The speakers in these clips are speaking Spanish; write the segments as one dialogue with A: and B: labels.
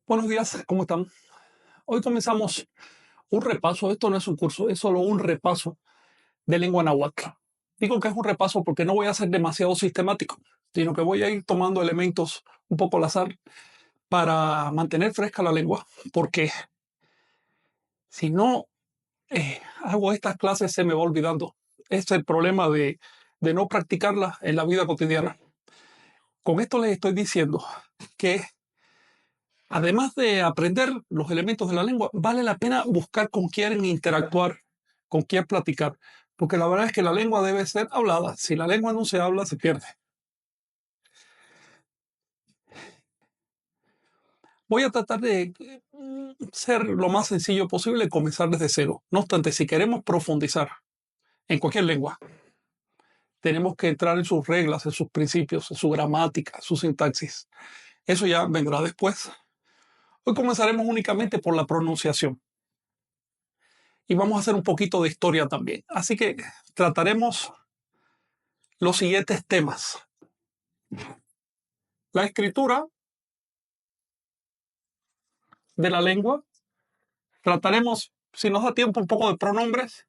A: Buenos días, ¿cómo están? Hoy comenzamos un repaso. Esto no es un curso, es solo un repaso de lengua náhuatl. Digo que es un repaso porque no voy a ser demasiado sistemático, sino que voy a ir tomando elementos un poco al azar para mantener fresca la lengua, porque si no hago estas clases se me va olvidando. Es el problema de no practicarla en la vida cotidiana. Con esto les estoy diciendo que además de aprender los elementos de la lengua, vale la pena buscar con quién interactuar, con quién platicar, porque la verdad es que la lengua debe ser hablada. Si la lengua no se habla, se pierde. Voy a tratar de ser lo más sencillo posible, comenzar desde cero. No obstante, si queremos profundizar en cualquier lengua, tenemos que entrar en sus reglas, en sus principios, en su gramática, su sintaxis. Eso ya vendrá después. Hoy comenzaremos únicamente por la pronunciación. Y vamos a hacer un poquito de historia también. Así que trataremos los siguientes temas. La escritura de la lengua. Trataremos, si nos da tiempo, un poco de pronombres.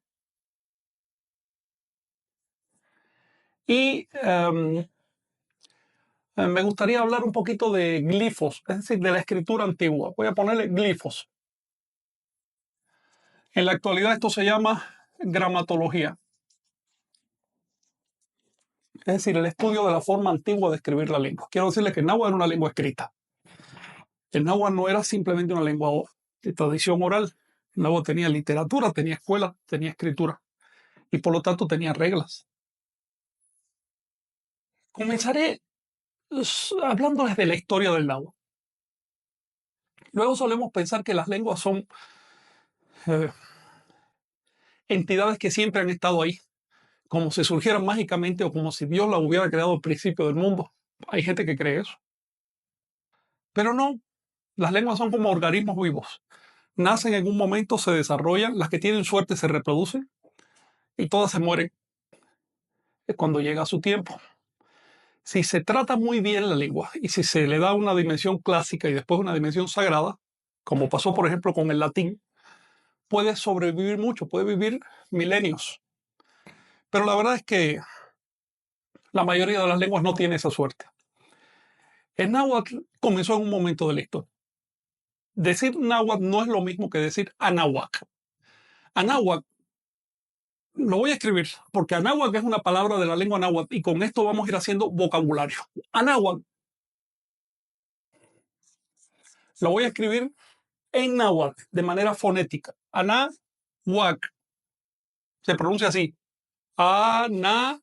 A: Y me gustaría hablar un poquito de glifos, es decir, de la escritura antigua. Voy a ponerle glifos. En la actualidad esto se llama gramatología. Es decir, el estudio de la forma antigua de escribir la lengua. Quiero decirles que el náhuatl era una lengua escrita. El náhuatl no era simplemente una lengua de tradición oral. El náhuatl tenía literatura, tenía escuela, tenía escritura. Y por lo tanto tenía reglas. Comenzaré hablándoles de la historia del náhuatl. Luego solemos pensar que las lenguas son entidades que siempre han estado ahí, como si surgieran mágicamente o como si Dios las hubiera creado al principio del mundo. Hay gente que cree eso. Pero no, las lenguas son como organismos vivos. Nacen en un momento, se desarrollan, las que tienen suerte se reproducen y todas se mueren cuando llega su tiempo. Si se trata muy bien la lengua y si se le da una dimensión clásica y después una dimensión sagrada, como pasó por ejemplo con el latín, puede sobrevivir mucho, puede vivir milenios. Pero la verdad es que la mayoría de las lenguas no tiene esa suerte. El náhuatl comenzó en un momento de la historia. Decir náhuatl no es lo mismo que decir anáhuac. Anáhuac lo voy a escribir porque anáhuac es una palabra de la lengua náhuatl y con esto vamos a ir haciendo vocabulario. Anáhuac lo voy a escribir en náhuatl de manera fonética. Anáhuac se pronuncia así. Anáhuac.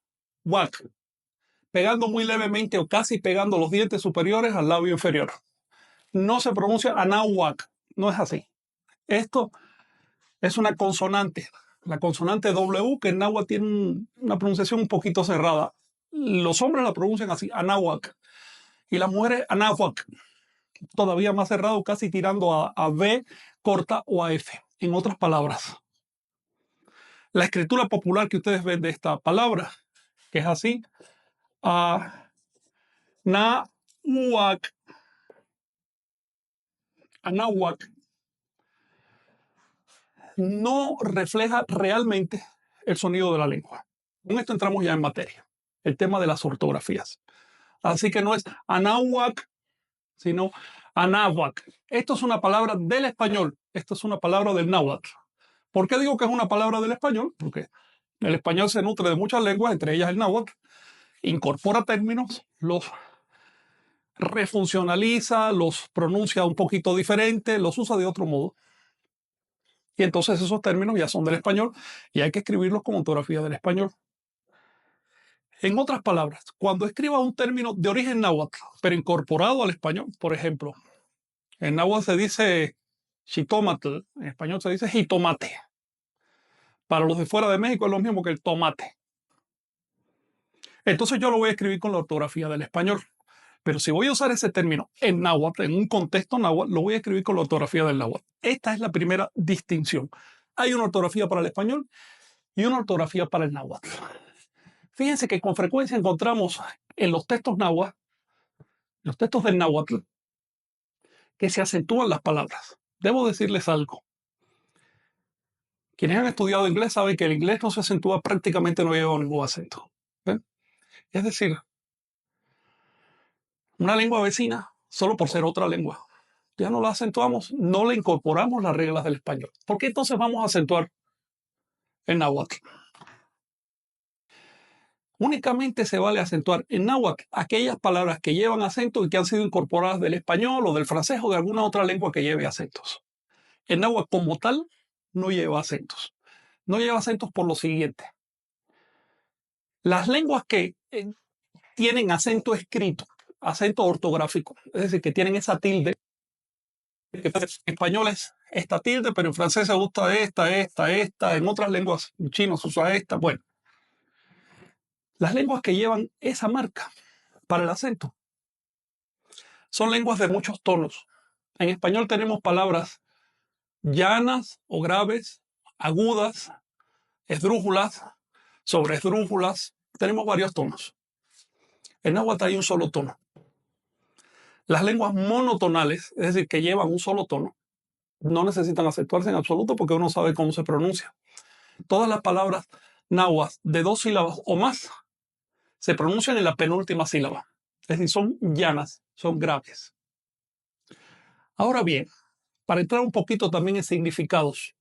A: Pegando muy levemente o casi pegando los dientes superiores al labio inferior. No se pronuncia anáhuac, no es así. Esto es una consonante, la consonante W, que en náhuatl tiene una pronunciación un poquito cerrada. Los hombres la pronuncian así, anáhuac, y las mujeres anáhuac, todavía más cerrado, casi tirando a B corta o a F. En otras palabras, la escritura popular que ustedes ven de esta palabra, que es así, anáhuac, anáhuac, no refleja realmente el sonido de la lengua. Con esto entramos ya en materia, el tema de las ortografías. Así que no es anáhuac, sino anáhuac. Esto es una palabra del español, esto es una palabra del náhuatl. ¿Por qué digo que es una palabra del español? Porque el español se nutre de muchas lenguas, entre ellas el náhuatl, incorpora términos, los refuncionaliza, los pronuncia un poquito diferente, los usa de otro modo. Y entonces esos términos ya son del español y hay que escribirlos con ortografía del español. En otras palabras, cuando escriba un término de origen náhuatl, pero incorporado al español, por ejemplo, en náhuatl se dice xitómatl, en español se dice jitomate. Para los de fuera de México es lo mismo que el tomate. Entonces yo lo voy a escribir con la ortografía del español. Pero si voy a usar ese término en náhuatl, en un contexto náhuatl, lo voy a escribir con la ortografía del náhuatl. Esta es la primera distinción. Hay una ortografía para el español y una ortografía para el náhuatl. Fíjense que con frecuencia encontramos en los textos náhuatl, los textos del náhuatl, que se acentúan las palabras. Debo decirles algo. Quienes han estudiado inglés saben que el inglés no se acentúa, prácticamente no lleva ningún acento. ¿Ven? Es decir, una lengua vecina, solo por ser otra lengua, ya no la acentuamos, no le incorporamos las reglas del español. ¿Por qué entonces vamos a acentuar en náhuatl? Únicamente se vale acentuar en náhuatl aquellas palabras que llevan acento y que han sido incorporadas del español o del francés o de alguna otra lengua que lleve acentos. El náhuatl como tal no lleva acentos. No lleva acentos por lo siguiente. Las lenguas que tienen acento escrito, acento ortográfico, es decir, que tienen esa tilde, que en español es esta tilde, pero en francés se gusta esta, en otras lenguas, en chino se usa esta. Bueno, las lenguas que llevan esa marca para el acento son lenguas de muchos tonos. En español tenemos palabras llanas o graves, agudas, esdrújulas, sobreesdrújulas. Tenemos varios tonos. En náhuatl hay un solo tono. Las lenguas monotonales, es decir, que llevan un solo tono, no necesitan acentuarse en absoluto porque uno sabe cómo se pronuncia. Todas las palabras náhuatl de 2 sílabas o más se pronuncian en la penúltima sílaba. Es decir, son llanas, son graves. Ahora bien, para entrar un poquito también en significados,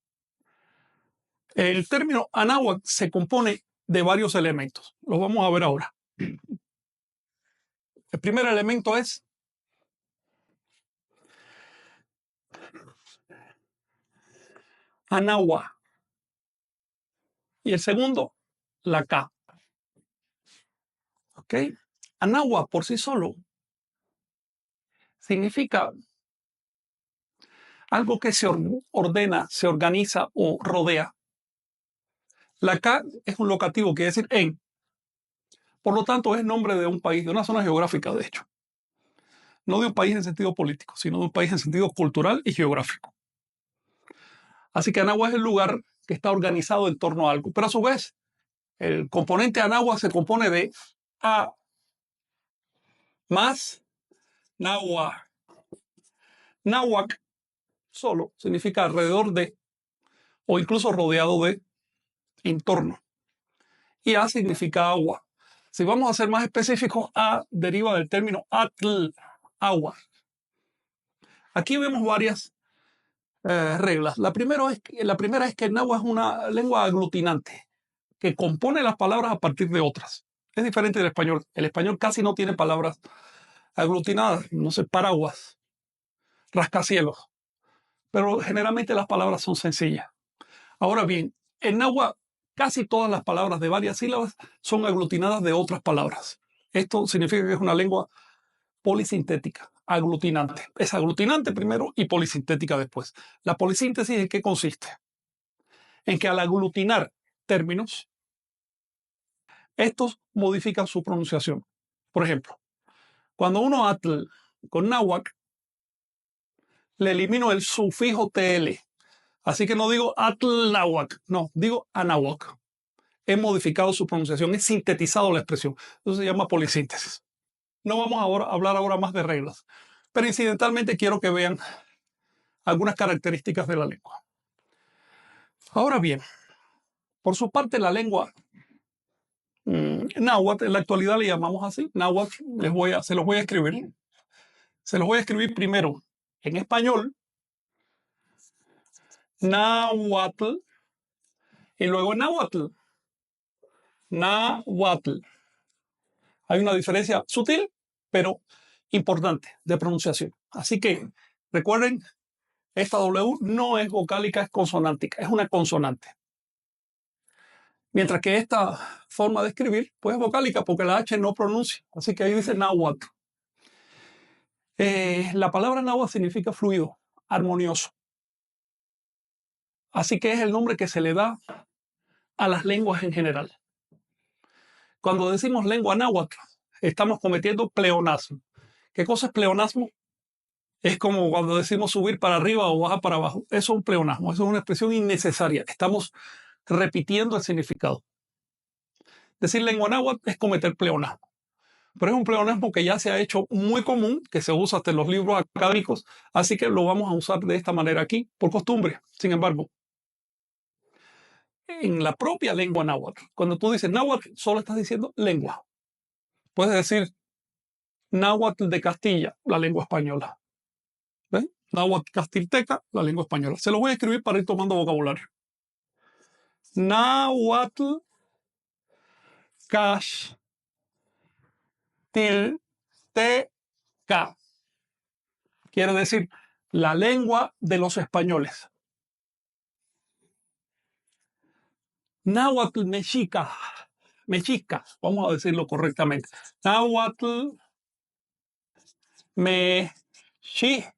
A: el término anáhuac se compone de varios elementos. Los vamos a ver ahora. El primer elemento es anahua. Y el segundo, la K. ¿Ok? Anahua por sí solo significa algo que se ordena, se organiza o rodea. La K es un locativo, quiere decir en. Por lo tanto, es nombre de un país, de una zona geográfica, de hecho. No de un país en sentido político, sino de un país en sentido cultural y geográfico. Así que Anahua es el lugar que está organizado en torno a algo. Pero a su vez, el componente Anahua se compone de A más Nahua. Náhuac solo significa alrededor de o incluso rodeado de, entorno. Y A significa agua. Si vamos a ser más específicos, A deriva del término atl, agua. Aquí vemos varias reglas. La primera es que el náhuatl es una lengua aglutinante que compone las palabras a partir de otras. Es diferente del español. El español casi no tiene palabras aglutinadas, no sé, paraguas, rascacielos. Pero generalmente las palabras son sencillas. Ahora bien, en náhuatl casi todas las palabras de varias sílabas son aglutinadas de otras palabras. Esto significa que es una lengua polisintética, aglutinante. Es aglutinante primero y polisintética después. La polisíntesis, ¿en qué consiste? En que al aglutinar términos, estos modifican su pronunciación. Por ejemplo, cuando uno atl con náhuatl, le elimino el sufijo TL. Así que no digo atl náhuatl, no, digo anáhuac. He modificado su pronunciación, he sintetizado la expresión. Eso se llama polisíntesis. No vamos a hablar ahora más de reglas, pero incidentalmente quiero que vean algunas características de la lengua. Ahora bien, por su parte la lengua náhuatl, en la actualidad le llamamos así, náhuatl, se los voy a escribir. Se los voy a escribir primero en español, náhuatl, y luego en náhuatl, náhuatl. Hay una diferencia sutil, pero importante de pronunciación. Así que recuerden, esta W no es vocálica, es consonántica, es una consonante. Mientras que esta forma de escribir, pues es vocálica porque la H no pronuncia. Así que ahí dice náhuatl. La palabra náhuatl significa fluido, armonioso. Así que es el nombre que se le da a las lenguas en general. Cuando decimos lengua náhuatl, estamos cometiendo pleonasmo. ¿Qué cosa es pleonasmo? Es como cuando decimos subir para arriba o bajar para abajo. Eso es un pleonasmo, eso es una expresión innecesaria. Estamos repitiendo el significado. Decir lengua náhuatl es cometer pleonasmo. pero es un pleonasmo que ya se ha hecho muy común, que se usa hasta en los libros académicos, así que lo vamos a usar de esta manera aquí, por costumbre. Sin embargo, en la propia lengua náhuatl, cuando tú dices náhuatl, solo estás diciendo lengua. Puedes decir náhuatl de Castilla, la lengua española. ¿Ves? Náhuatl castilteca, la lengua española. Se lo voy a escribir para ir tomando vocabulario. Náhuatl castilteca. Quiere decir la lengua de los españoles. Náhuatl mexica. Mexica, vamos a decirlo correctamente. Náhuatl mexica.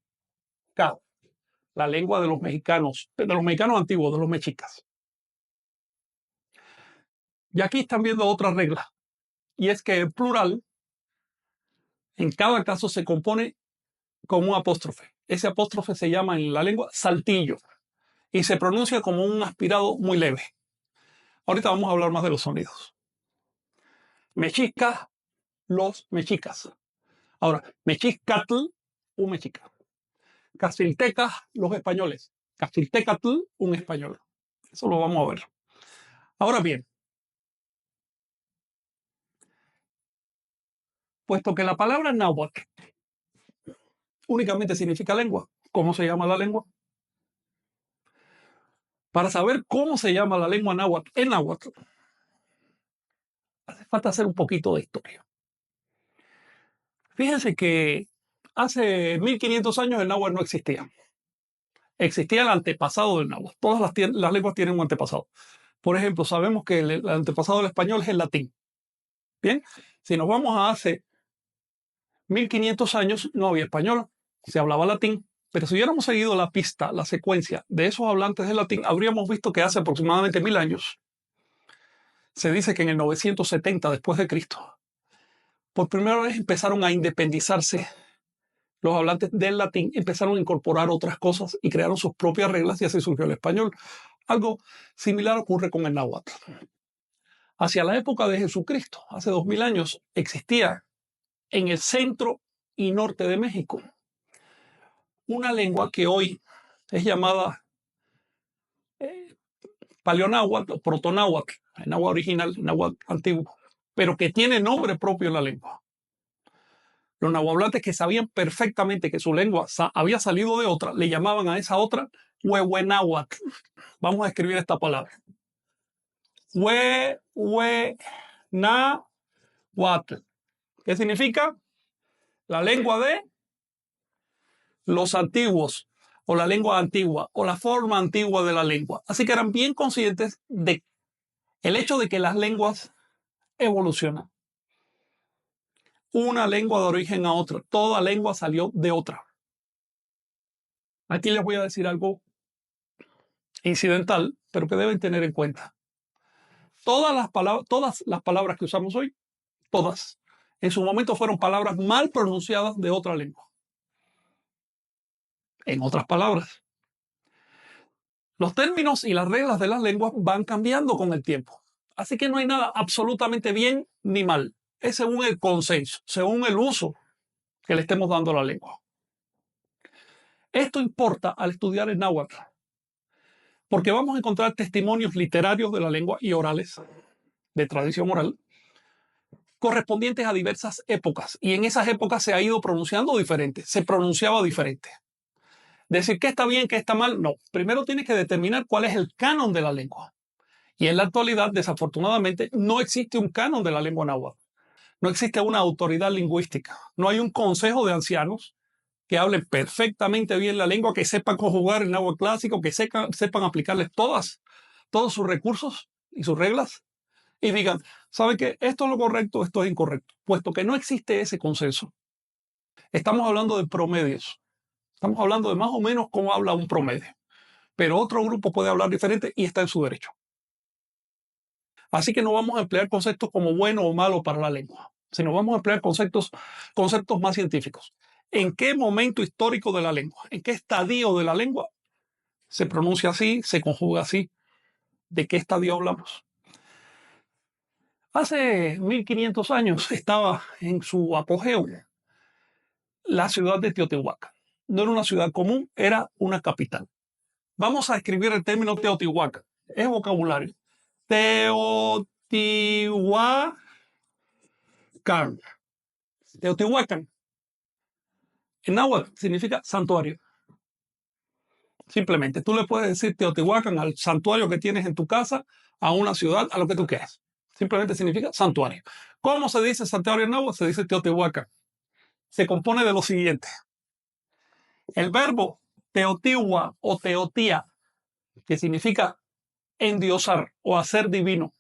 A: La lengua de los mexicanos antiguos, de los mexicas. Y aquí están viendo otra regla, y es que el plural en cada caso se compone con un apóstrofe. Ese apóstrofe se llama en la lengua saltillo y se pronuncia como un aspirado muy leve. Ahorita vamos a hablar más de los sonidos. Mexica, los mexicas. Ahora, mexicatl, un mexica. Castilteca, los españoles. Castiltecatl, un español. Eso lo vamos a ver. Ahora bien, puesto que la palabra náhuatl únicamente significa lengua, ¿cómo se llama la lengua? Para saber cómo se llama la lengua náhuatl en náhuatl, hace falta hacer un poquito de historia. Fíjense que hace 1500 años el náhuatl no existía. Existía el antepasado del náhuatl. Todas las lenguas tienen un antepasado. Por ejemplo, sabemos que el antepasado del español es el latín. Bien, si nos vamos a hace 1500 años, no había español, se hablaba latín. Pero si hubiéramos seguido la pista, la secuencia de esos hablantes de latín, habríamos visto que hace aproximadamente 1000 años, se dice que en el 970 después de Cristo, por primera vez empezaron a independizarse los hablantes del latín, empezaron a incorporar otras cosas y crearon sus propias reglas y así surgió el español. Algo similar ocurre con el náhuatl. Hacia la época de Jesucristo, hace 2000 años, existía en el centro y norte de México una lengua que hoy es llamada paleonáhuatl o protonáhuatl, el náhuatl original, el náhuatl antiguo, pero que tiene nombre propio en la lengua. Los nahuatlantes que sabían perfectamente que su lengua había salido de otra, le llamaban a esa otra huehuenáhuatl. Vamos a escribir esta palabra. Huehuenáhuatl. ¿Qué significa? La lengua de los antiguos, o la lengua antigua, o la forma antigua de la lengua. Así que eran bien conscientes de el hecho de que las lenguas evolucionan. Una lengua de origen a otra. Toda lengua salió de otra. Aquí les voy a decir algo incidental, pero que deben tener en cuenta. Todas las palabras que usamos hoy, todas, en su momento fueron palabras mal pronunciadas de otra lengua. En otras palabras, los términos y las reglas de las lenguas van cambiando con el tiempo. Así que no hay nada absolutamente bien ni mal. Es según el consenso, según el uso que le estemos dando a la lengua. Esto importa al estudiar el náhuatl, porque vamos a encontrar testimonios literarios de la lengua y orales, de tradición oral, correspondientes a diversas épocas. Y en esas épocas se ha ido pronunciando diferente, se pronunciaba diferente. Decir qué está bien, qué está mal, no. Primero tienes que determinar cuál es el canon de la lengua. Y en la actualidad, desafortunadamente, no existe un canon de la lengua náhuatl. No existe una autoridad lingüística. No hay un consejo de ancianos que hablen perfectamente bien la lengua, que sepan conjugar el náhuatl clásico, que sepan aplicarles todos sus recursos y sus reglas y digan, ¿saben qué? Esto es lo correcto, esto es incorrecto. Puesto que no existe ese consenso, estamos hablando de promedios. Estamos hablando de más o menos cómo habla un promedio. Pero otro grupo puede hablar diferente y está en su derecho. Así que no vamos a emplear conceptos como bueno o malo para la lengua, sino vamos a emplear conceptos más científicos. ¿En qué momento histórico de la lengua? ¿En qué estadio de la lengua se pronuncia así, se conjuga así? ¿De qué estadio hablamos? Hace 1500 años estaba en su apogeo la ciudad de Teotihuacán. No era una ciudad común, era una capital. Vamos a escribir el término Teotihuacán. Es vocabulario. Teotihuacán. Teotihuacán. En náhuatl significa santuario. Simplemente, tú le puedes decir Teotihuacán al santuario que tienes en tu casa, a una ciudad, a lo que tú quieras. Simplemente significa santuario. ¿Cómo se dice santuario en náhuatl? Se dice Teotihuacán. Se compone de lo siguiente. El verbo teotiwa o teotía, que significa endiosar o hacer divino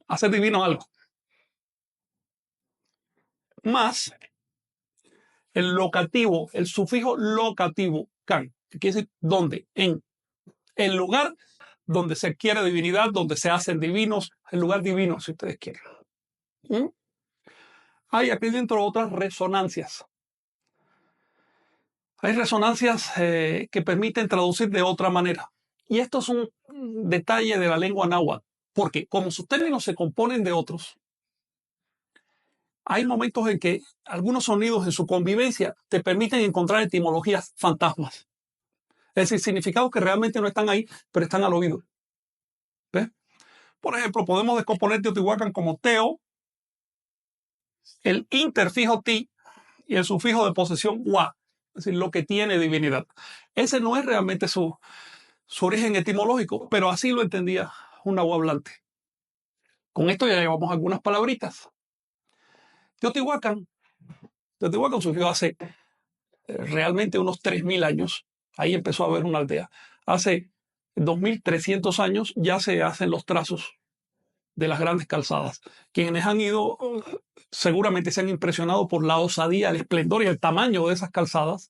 A: algo, más el locativo, el sufijo locativo, can, que quiere decir dónde, en el lugar donde se adquiere divinidad, donde se hacen divinos, el lugar divino, si ustedes quieren. ¿Mm? Hay aquí dentro otras resonancias. Hay resonancias que permiten traducir de otra manera. Y esto es un detalle de la lengua náhuatl, porque como sus términos se componen de otros, hay momentos en que algunos sonidos en su convivencia te permiten encontrar etimologías fantasmas. Es decir, significados que realmente no están ahí, pero están al oído. ¿Ves? Por ejemplo, podemos descomponer Teotihuacán como teo, el interfijo ti y el sufijo de posesión wa, es decir, lo que tiene divinidad. Ese no es realmente su origen etimológico, pero así lo entendía un nahuablante. Con esto ya llevamos algunas palabritas. Teotihuacán surgió hace realmente unos 3000 años. Ahí empezó a haber una aldea. Hace 2300 años ya se hacen los trazos de las grandes calzadas. Quienes han ido seguramente se han impresionado por la osadía, el esplendor y el tamaño de esas calzadas,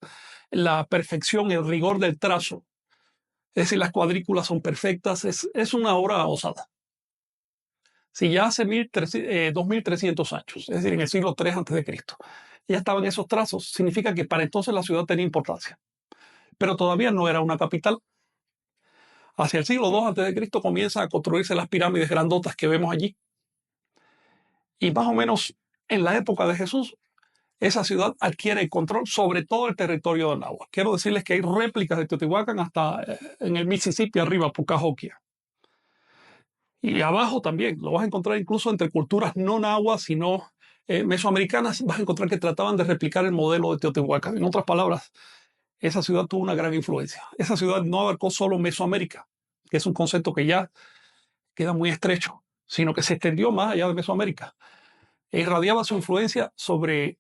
A: la perfección, el rigor del trazo. Es decir, las cuadrículas son perfectas, es una obra osada. Si ya hace 2300 años, es decir, en el siglo III a.C., ya estaban esos trazos, significa que para entonces la ciudad tenía importancia. Pero todavía no era una capital. Hacia el siglo II a.C. comienzan a construirse las pirámides grandotas que vemos allí. Y más o menos en la época de Jesús, esa ciudad adquiere el control sobre todo el territorio de Náhuatl. Quiero decirles que hay réplicas de Teotihuacán hasta en el Mississippi arriba, Pucajoquia. Y abajo también, lo vas a encontrar incluso entre culturas no náhuatl, sino mesoamericanas, vas a encontrar que trataban de replicar el modelo de Teotihuacán. En otras palabras, esa ciudad tuvo una gran influencia. Esa ciudad no abarcó solo Mesoamérica, que es un concepto que ya queda muy estrecho, sino que se extendió más allá de Mesoamérica. E irradiaba su influencia sobre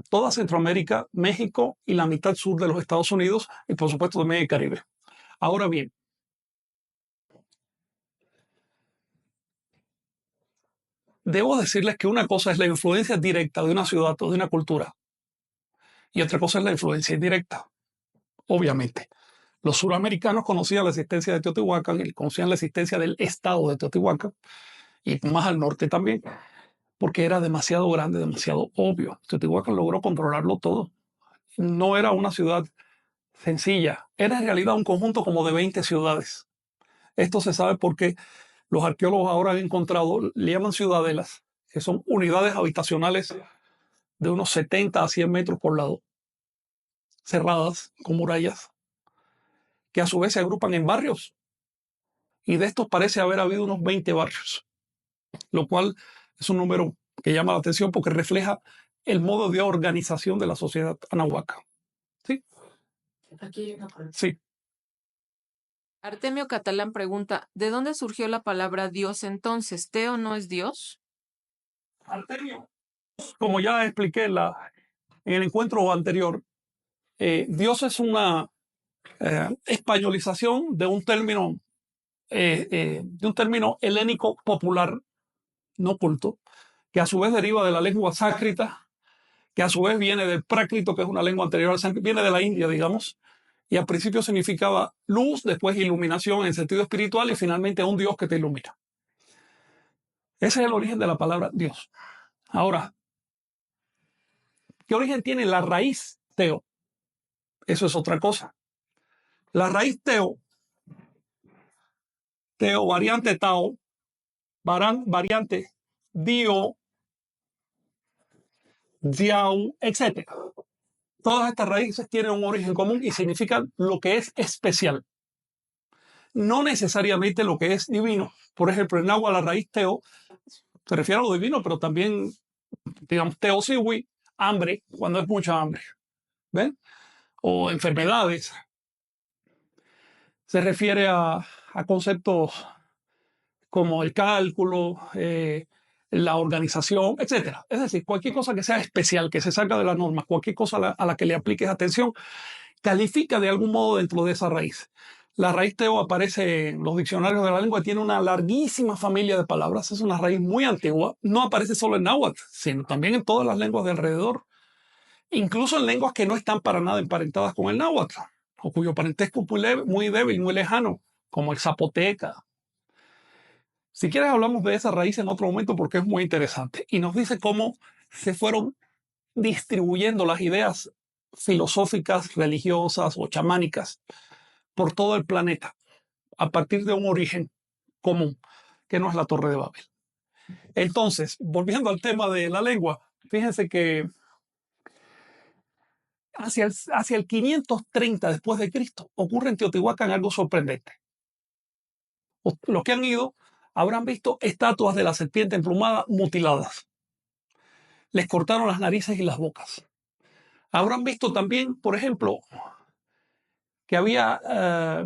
A: toda Centroamérica, México y la mitad sur de los Estados Unidos y por supuesto también el Caribe. Ahora bien, debo decirles que una cosa es la influencia directa de una ciudad o de una cultura y otra cosa es la influencia indirecta, obviamente. Los suramericanos conocían la existencia de Teotihuacán y conocían la existencia del estado de Teotihuacán y más al norte también, porque era demasiado grande, demasiado obvio. Teotihuacán logró controlarlo todo. No era una ciudad sencilla, era en realidad un conjunto como de 20 ciudades. Esto se sabe porque los arqueólogos ahora han encontrado, le llaman ciudadelas, que son unidades habitacionales de unos 70 a 100 metros por lado, cerradas con murallas, que a su vez se agrupan en barrios. Y de estos parece haber habido unos 20 barrios, lo cual es un número que llama la atención porque refleja el modo de organización de la sociedad anahuaca. ¿Sí?
B: Aquí hay una pregunta.
A: Sí.
B: Artemio Catalán pregunta, ¿de dónde surgió la palabra Dios entonces? ¿Teo no es Dios?
A: Artemio, como ya expliqué en el encuentro anterior, Dios es una españolización de un término helénico popular, no culto, que a su vez deriva de la lengua sánscrita, que a su vez viene del prácrito, que es una lengua anterior al sánscrito, viene de la India, digamos, y al principio significaba luz, después iluminación en sentido espiritual y finalmente un Dios que te ilumina. Ese es el origen de la palabra Dios. Ahora, ¿qué origen tiene la raíz teo? Eso es otra cosa. La raíz teo variante tao, variante dio, diau, etc. Todas estas raíces tienen un origen común y significan lo que es especial, no necesariamente lo que es divino. Por ejemplo, en náhuatl la raíz teo se refiere a lo divino, pero también, digamos, teo siwi, hambre, cuando es mucha hambre, ¿ven? O enfermedades. Se refiere a conceptos como el cálculo, la organización, etcétera. Es decir, cualquier cosa que sea especial, que se salga de la norma, cualquier cosa a la que le apliques atención, califica de algún modo dentro de esa raíz. La raíz teo aparece en los diccionarios de la lengua, tiene una larguísima familia de palabras, es una raíz muy antigua, no aparece solo en náhuatl, sino también en todas las lenguas de alrededor, incluso en lenguas que no están para nada emparentadas con el náhuatl, o cuyo parentesco es muy débil, muy lejano, como el zapoteca. Si quieres hablamos de esa raíz en otro momento porque es muy interesante y nos dice cómo se fueron distribuyendo las ideas filosóficas, religiosas o chamánicas por todo el planeta a partir de un origen común, que no es la Torre de Babel. Entonces, volviendo al tema de la lengua, fíjense que hacia el 530 después de Cristo ocurre en Teotihuacán algo sorprendente. Los que han ido habrán visto estatuas de la serpiente emplumada mutiladas. Les cortaron las narices y las bocas. Habrán visto también, por ejemplo, que había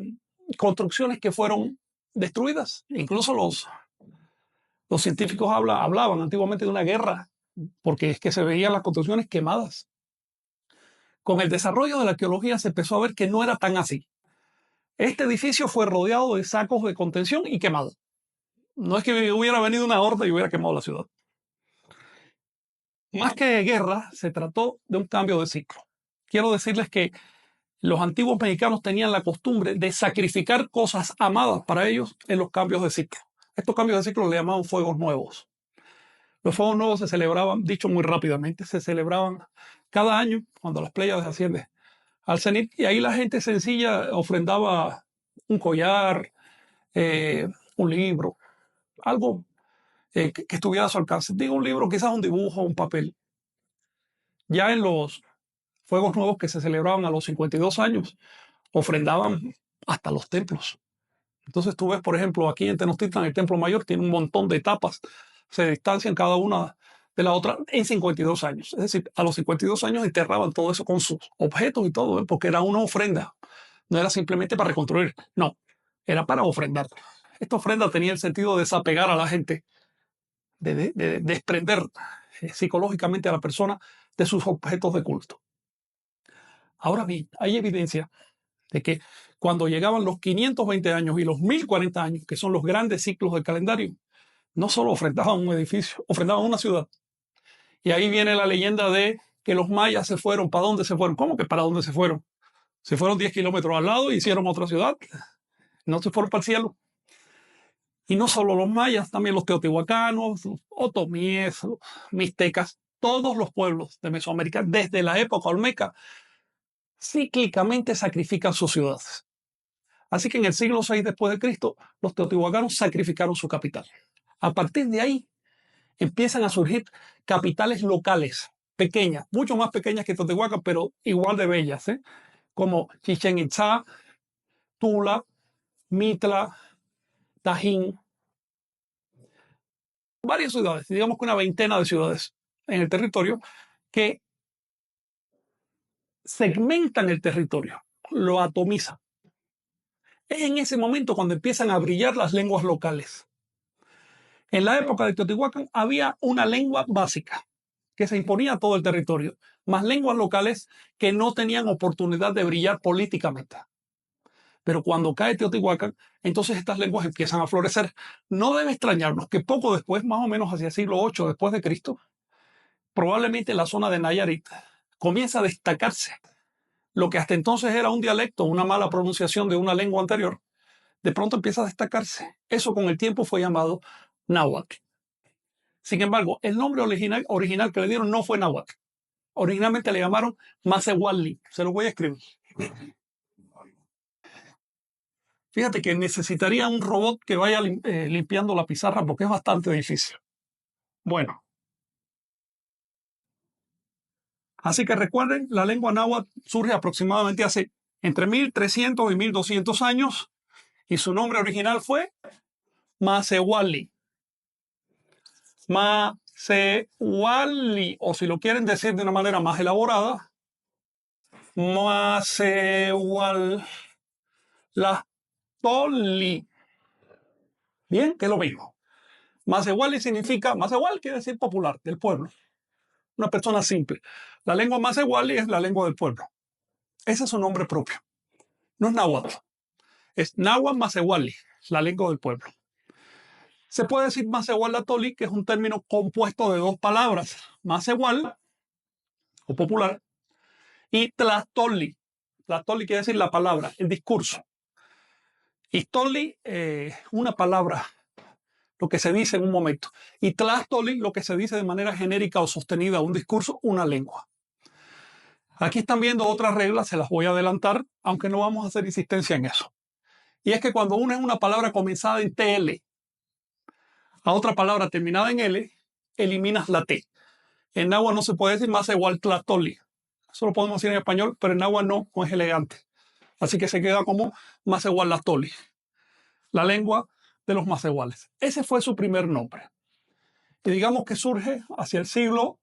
A: construcciones que fueron destruidas. Incluso los científicos hablaban antiguamente de una guerra, porque es que se veían las construcciones quemadas. Con el desarrollo de la arqueología se empezó a ver que no era tan así. Este edificio fue rodeado de sacos de contención y quemado. No es que hubiera venido una horda y hubiera quemado la ciudad. Más que guerra, se trató de un cambio de ciclo. Quiero decirles que los antiguos mexicanos tenían la costumbre de sacrificar cosas amadas para ellos en los cambios de ciclo. Estos cambios de ciclo le llamaban fuegos nuevos. Los fuegos nuevos se celebraban, dicho muy rápidamente, se celebraban cada año cuando las Pléyades ascienden al cenit y ahí la gente sencilla ofrendaba un collar, un libro, algo que estuviera a su alcance. Digo un libro, quizás un dibujo, un papel. Ya en los fuegos nuevos que se celebraban a los 52 años, ofrendaban hasta los templos. Entonces tú ves, por ejemplo, aquí en Tenochtitlan, el Templo Mayor tiene un montón de etapas, se distancian cada una de la otra en 52 años. Es decir, a los 52 años enterraban todo eso con sus objetos y todo, ¿eh? Porque era una ofrenda. No era simplemente para reconstruir, no, era para ofrendar. Esta ofrenda tenía el sentido de desapegar a la gente, de desprender psicológicamente a la persona de sus objetos de culto. Ahora bien, hay evidencia de que cuando llegaban los 520 años y los 1040 años, que son los grandes ciclos del calendario, no solo ofrendaban un edificio, ofrendaban una ciudad. Y ahí viene la leyenda de que los mayas se fueron. ¿Para dónde se fueron? ¿Cómo que para dónde se fueron? Se fueron 10 kilómetros al lado y hicieron otra ciudad. No se fueron para el cielo. Y no solo los mayas, también los teotihuacanos, los otomíes, los mixtecas, todos los pueblos de Mesoamérica, desde la época olmeca, cíclicamente sacrifican sus ciudades. Así que en el siglo VI después de Cristo, los teotihuacanos sacrificaron su capital. A partir de ahí empiezan a surgir capitales locales, pequeñas, mucho más pequeñas que Teotihuacán, pero igual de bellas, como Chichén Itzá, Tula, Mitla, Tajín, varias ciudades, digamos que una veintena de ciudades en el territorio que segmentan el territorio, lo atomizan. Es en ese momento cuando empiezan a brillar las lenguas locales. En la época de Teotihuacán había una lengua básica que se imponía a todo el territorio, más lenguas locales que no tenían oportunidad de brillar políticamente. Pero cuando cae Teotihuacán, entonces estas lenguas empiezan a florecer. No debe extrañarnos que poco después, más o menos hacia el siglo VIII después de Cristo, probablemente la zona de Nayarit comienza a destacarse. Lo que hasta entonces era un dialecto, una mala pronunciación de una lengua anterior, de pronto empieza a destacarse. Eso con el tiempo fue llamado náhuatl. Sin embargo, el nombre original que le dieron no fue náhuatl. Originalmente le llamaron Masehuali. Se lo voy a escribir. Fíjate que necesitaría un robot que vaya limpiando la pizarra porque es bastante difícil. Bueno, así que recuerden, la lengua náhuatl surge aproximadamente hace entre 1300 y 1200 años y su nombre original fue Masewali. Masewali, o si lo quieren decir de una manera más elaborada, Masewal la Toli. Bien, que es lo mismo. Masewali significa, Masewal quiere decir popular, del pueblo. Una persona simple. La lengua Masewali es la lengua del pueblo. Ese es su nombre propio. No es náhuatl. Es náhuatl Masewali, la lengua del pueblo. Se puede decir Masewal la Toli, que es un término compuesto de dos palabras. Masewal, o popular, y Tlastoli. Tlastoli quiere decir la palabra, el discurso. Y Toli, una palabra, lo que se dice en un momento. Y Tlastoli, lo que se dice de manera genérica o sostenida, un discurso, una lengua. Aquí están viendo otras reglas, se las voy a adelantar, aunque no vamos a hacer insistencia en eso. Y es que cuando uno es una palabra comenzada en TL a otra palabra terminada en L, eliminas la T. En náhuatl no se puede decir más igual Tlastoli. Eso lo podemos decir en español, pero en náhuatl no es elegante. Así que se queda como más igual la Toli, la lengua de los macehuales. Ese fue su primer nombre. Y digamos que surge hacia el siglo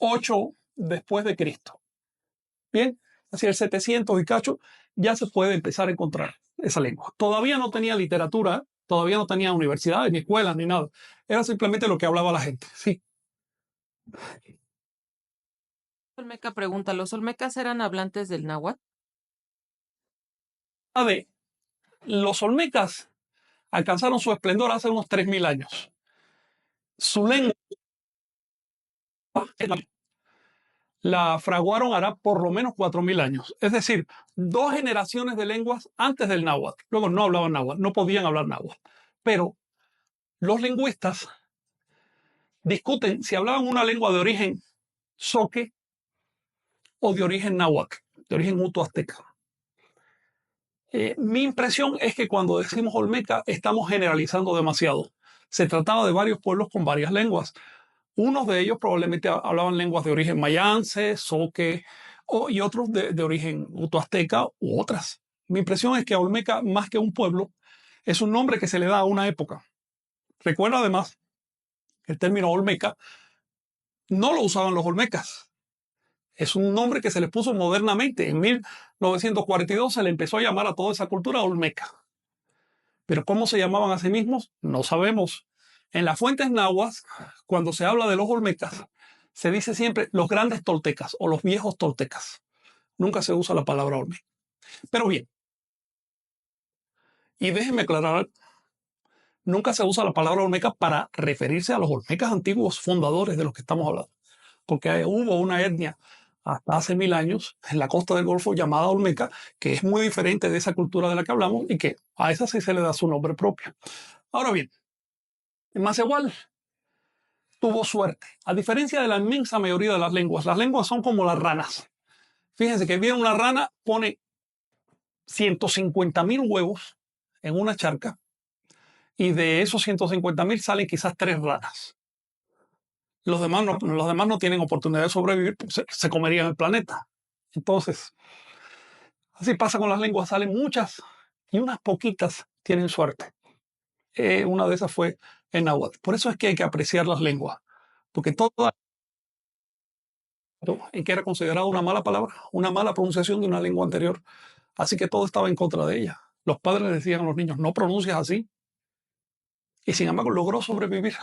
A: VIII después de Cristo. Bien, hacia el 700 y cacho ya se puede empezar a encontrar esa lengua. Todavía no tenía literatura, todavía no tenía universidades, ni escuelas, ni nada. Era simplemente lo que hablaba la gente. Sí.
B: Olmeca pregunta, ¿los olmecas eran hablantes del náhuatl?
A: A ver, los olmecas alcanzaron su esplendor hace unos 3000 años. Su lengua la fraguaron hará por lo menos 4000 años. Es decir, 2 generaciones de lenguas antes del náhuatl. Luego no hablaban náhuatl, no podían hablar náhuatl. Pero los lingüistas discuten si hablaban una lengua de origen zoque o de origen náhuatl, de origen uto-azteca. Mi impresión es que cuando decimos olmeca estamos generalizando demasiado. Se trataba de varios pueblos con varias lenguas. Unos de ellos probablemente hablaban lenguas de origen mayance, zoque, y otros de origen uto-azteca u otras. Mi impresión es que Olmeca, más que un pueblo, es un nombre que se le da a una época. Recuerda además que el término Olmeca no lo usaban los olmecas. Es un nombre que se le puso modernamente. En 1942 se le empezó a llamar a toda esa cultura Olmeca. Pero cómo se llamaban a sí mismos, no sabemos. En las fuentes nahuas, cuando se habla de los olmecas, se dice siempre los grandes toltecas o los viejos toltecas. Nunca se usa la palabra olmeca. Pero bien, y déjenme aclarar, nunca se usa la palabra olmeca para referirse a los olmecas antiguos fundadores de los que estamos hablando. Porque hubo una etnia hasta hace 1000 años en la costa del Golfo llamada olmeca, que es muy diferente de esa cultura de la que hablamos y que a esa sí se le da su nombre propio. Ahora bien, en Masewal tuvo suerte. A diferencia de la inmensa mayoría de las lenguas son como las ranas. Fíjense que viene una rana, pone 150,000 huevos en una charca y de esos 150,000 salen quizás 3 ranas. Los demás no tienen oportunidad de sobrevivir, pues se comerían el planeta. Entonces, así pasa con las lenguas, salen muchas y unas poquitas tienen suerte. Una de esas fue en náhuatl. Por eso es que hay que apreciar las lenguas, porque toda en que era considerada una mala palabra, una mala pronunciación de una lengua anterior. Así que todo estaba en contra de ella. Los padres decían a los niños, no pronuncias así. Y sin embargo logró sobrevivir.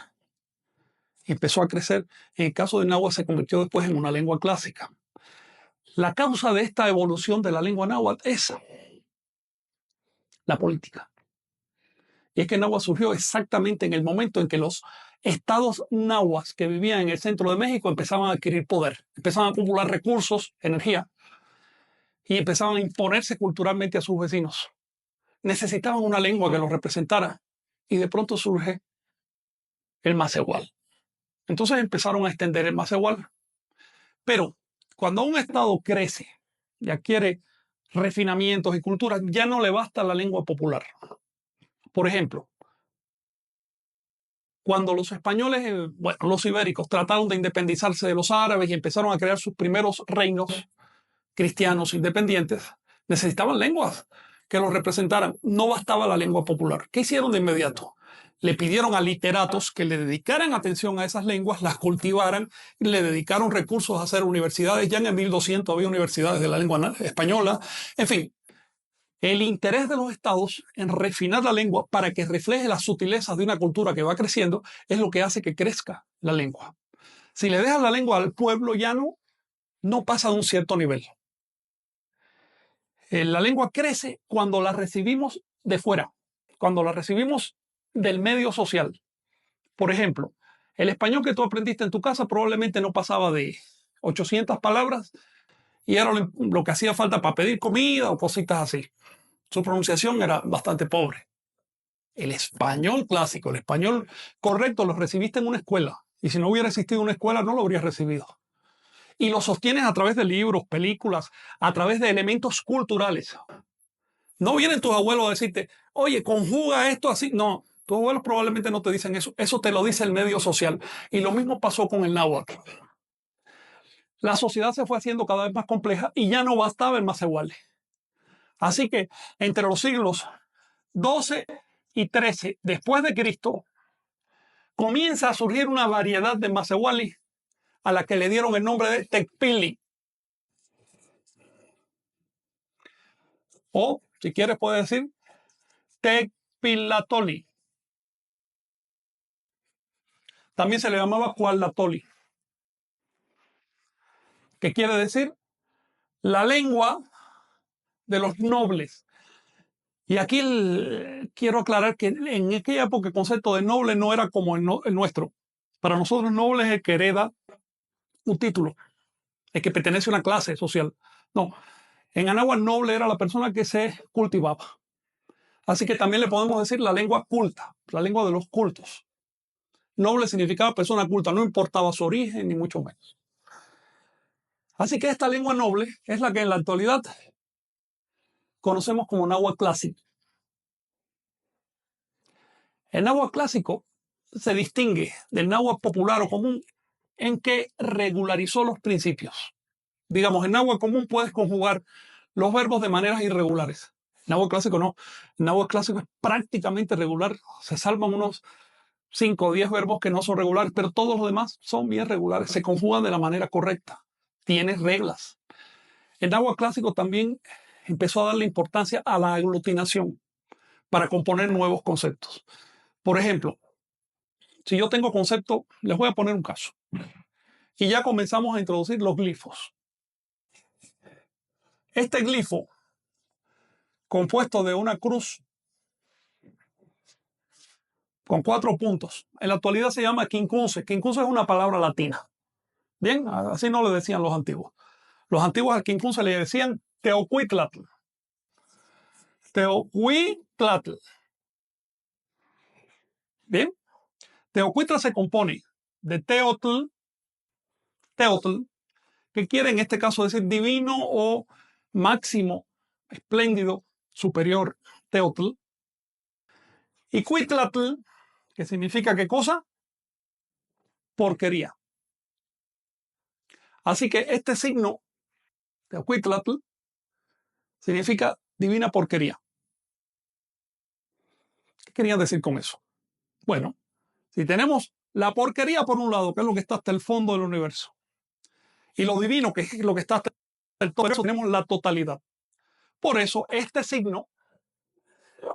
A: Y empezó a crecer. En el caso de náhuatl se convirtió después en una lengua clásica. La causa de esta evolución de la lengua náhuatl es la política. Y es que náhuatl surgió exactamente en el momento en que los estados náhuatl que vivían en el centro de México empezaban a adquirir poder, empezaban a acumular recursos, energía, y empezaban a imponerse culturalmente a sus vecinos. Necesitaban una lengua que los representara y de pronto surge el Masewal. Entonces empezaron a extender el Masewal. Pero cuando un estado crece y adquiere refinamientos y culturas, ya no le basta la lengua popular. Por ejemplo, Cuando los españoles, bueno, los ibéricos, trataron de independizarse de los árabes y empezaron a crear sus primeros reinos cristianos independientes, necesitaban lenguas que los representaran. No bastaba la lengua popular. ¿Qué hicieron de inmediato? Le pidieron a literatos que le dedicaran atención a esas lenguas, las cultivaran, le dedicaron recursos a hacer universidades. Ya en el 1200 había universidades de la lengua española. En fin, el interés de los estados en refinar la lengua para que refleje las sutilezas de una cultura que va creciendo es lo que hace que crezca la lengua. Si le dejas la lengua al pueblo llano, no pasa de un cierto nivel. La lengua crece cuando la recibimos de fuera, cuando la recibimos del medio social. Por ejemplo, el español que tú aprendiste en tu casa probablemente no pasaba de 800 palabras y era lo que hacía falta para pedir comida o cositas así. Su pronunciación era bastante pobre. El español clásico, el español correcto, lo recibiste en una escuela. Y si no hubiera existido una escuela, no lo habrías recibido. Y lo sostienes a través de libros, películas, a través de elementos culturales. No vienen tus abuelos a decirte, oye, conjuga esto así. No, tus abuelos probablemente no te dicen eso. Eso te lo dice el medio social. Y lo mismo pasó con el náhuatl. La sociedad se fue haciendo cada vez más compleja y ya no bastaba el macehuali. Así que entre los siglos 12 y 13 después de Cristo, comienza a surgir una variedad de macehuali a la que le dieron el nombre de Tecpili. O, si quieres, puedes decir Tecpilatoli. También se le llamaba Cuauhtlatoli, que quiere decir la lengua de los nobles. Y aquí quiero aclarar que en aquella época el concepto de noble no era como el nuestro. Para nosotros noble es el que hereda un título, el que pertenece a una clase social. No, en Anáhuac noble era la persona que se cultivaba. Así que también le podemos decir la lengua culta, la lengua de los cultos. Noble significaba persona culta, no importaba su origen ni mucho menos. Así que esta lengua noble es la que en la actualidad conocemos como náhuatl clásico. El náhuatl clásico se distingue del náhuatl popular o común en que regularizó los principios. Digamos, en náhuatl común puedes conjugar los verbos de maneras irregulares. En náhuatl clásico no. En náhuatl clásico es prácticamente regular. Se salvan unos 5 o 10 verbos que no son regulares, pero todos los demás son bien regulares. Se conjugan de la manera correcta. Tiene reglas. El náhuatl clásico también empezó a darle importancia a la aglutinación para componer nuevos conceptos. Por ejemplo, si yo tengo concepto, les voy a poner un caso. Y ya comenzamos a introducir los glifos. Este glifo, compuesto de una cruz con 4 puntos, en la actualidad se llama quincunce. Quincunce es una palabra latina. Bien, así no le decían los antiguos. Los antiguos al quincunce le decían teocuitlatl. Teocuitlatl. Bien, Teocuitla se compone de teotl, que quiere en este caso decir divino o máximo, espléndido, superior, teotl. Y cuitlatl, que significa ¿qué cosa? Porquería. Así que este signo, teocuitlatl, significa divina porquería. ¿Qué querían decir con eso? Bueno, si tenemos la porquería por un lado, que es lo que está hasta el fondo del universo, y lo divino, que es lo que está hasta el todo, eso tenemos la totalidad. Por eso este signo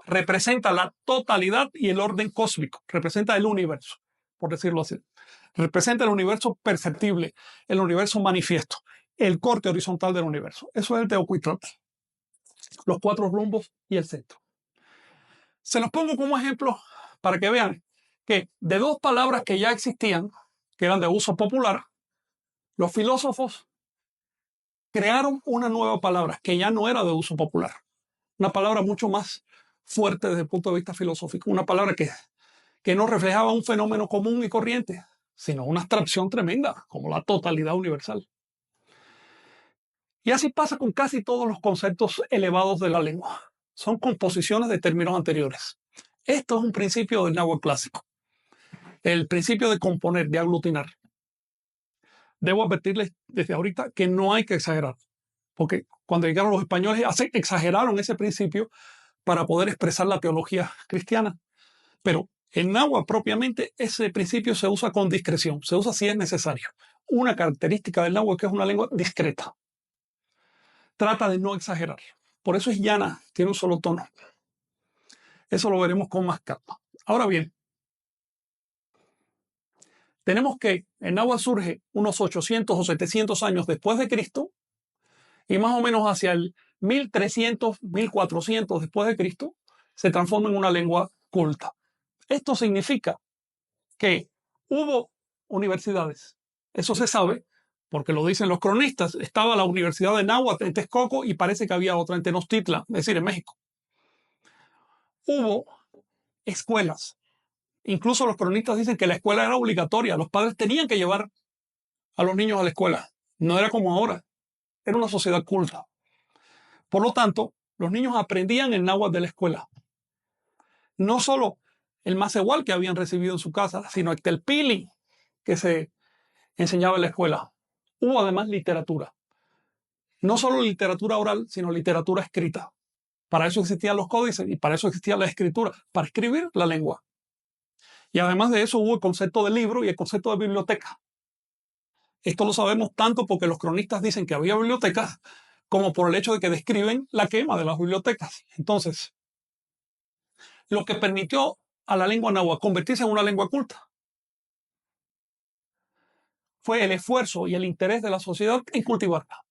A: representa la totalidad y el orden cósmico, representa el universo, por decirlo así. Representa el universo perceptible, el universo manifiesto, el corte horizontal del universo. Eso es el Teocuitlatl. Los 4 rumbos y el centro. Se los pongo como ejemplo para que vean que de 2 palabras que ya existían, que eran de uso popular, los filósofos crearon una nueva palabra que ya no era de uso popular. Una palabra mucho más fuerte desde el punto de vista filosófico. Una palabra que no reflejaba un fenómeno común y corriente, sino una abstracción tremenda, como la totalidad universal. Y así pasa con casi todos los conceptos elevados de la lengua. Son composiciones de términos anteriores. Esto es un principio del náhuatl clásico. el principio de componer, de aglutinar. Debo advertirles desde ahorita que no hay que exagerar, porque cuando llegaron los españoles exageraron ese principio para poder expresar la teología cristiana. Pero en náhuatl propiamente ese principio se usa con discreción, se usa si es necesario. Una característica del náhuatl es que es una lengua discreta. Trata de no exagerar. Por eso es llana, tiene un solo tono. Eso lo veremos con más calma. Ahora bien, tenemos que el náhuatl surge unos 800 o 700 años después de Cristo y más o menos hacia el 1300, 1400 después de Cristo se transforma en una lengua culta. Esto significa que hubo universidades. Eso se sabe porque lo dicen los cronistas. Estaba la Universidad de Náhuatl en Texcoco y parece que había otra en Tenochtitlan, es decir, en México. Hubo escuelas. Incluso los cronistas dicen que la escuela era obligatoria. Los padres tenían que llevar a los niños a la escuela. No era como ahora. Era una sociedad culta. Por lo tanto, los niños aprendían el náhuatl de la escuela. No solo el macehual que habían recibido en su casa, sino el telpili que se enseñaba en la escuela. Hubo además literatura. No solo literatura oral, sino literatura escrita. Para eso existían los códices y para eso existía la escritura, para escribir la lengua. Y además de eso hubo el concepto de libro y el concepto de biblioteca. Esto lo sabemos tanto porque los cronistas dicen que había bibliotecas como por el hecho de que describen la quema de las bibliotecas. Entonces, lo que permitió a la lengua náhuatl convertirse en una lengua culta fue el esfuerzo y el interés de la sociedad en cultivarla.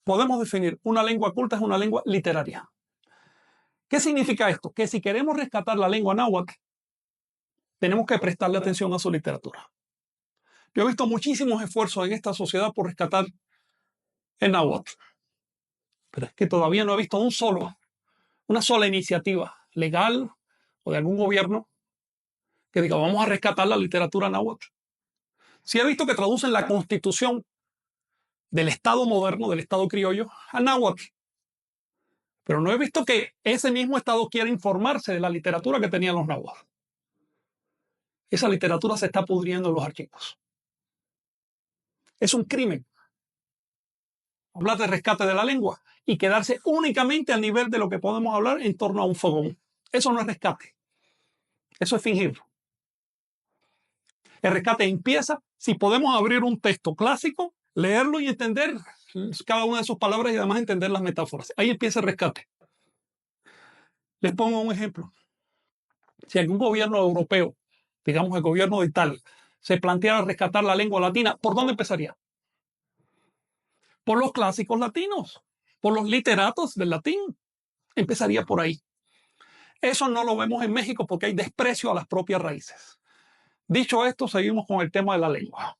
A: Podemos definir una lengua culta es una lengua literaria. ¿Qué significa esto? Que si queremos rescatar la lengua náhuatl, tenemos que prestarle atención a su literatura. Yo he visto muchísimos esfuerzos en esta sociedad por rescatar el náhuatl, pero es que todavía no he visto una sola iniciativa legal o de algún gobierno que diga vamos a rescatar la literatura náhuatl. Sí he visto que traducen la constitución del Estado moderno, del Estado criollo, al náhuatl, pero no he visto que ese mismo Estado quiera informarse de la literatura que tenían los náhuatl. Esa literatura se está pudriendo en los archivos. Es un crimen hablar de rescate de la lengua y quedarse únicamente al nivel de lo que podemos hablar en torno a un fogón. Eso no es rescate. Eso es fingir. El rescate empieza si podemos abrir un texto clásico, leerlo y entender cada una de sus palabras y además entender las metáforas. Ahí empieza el rescate. Les pongo un ejemplo. Si algún gobierno europeo, digamos el gobierno de Italia, se planteara rescatar la lengua latina, ¿por dónde empezaría? Por los clásicos latinos, por los literatos del latín. Empezaría por ahí. Eso no lo vemos en México porque hay desprecio a las propias raíces. Dicho esto, seguimos con el tema de la lengua.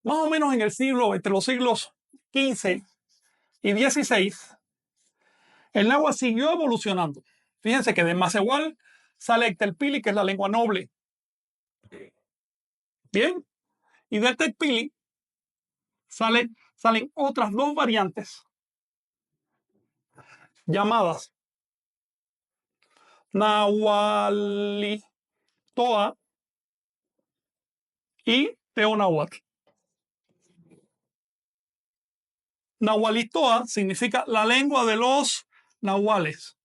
A: Más o menos entre los siglos XV y XVI, el náhuatl siguió evolucionando. Fíjense que de macehual sale el telpili, que es la lengua noble. Bien, y del telpili salen otras dos variantes llamadas nahualitoa y teonáhuatl. Nahualitoa significa la lengua de los nahuales.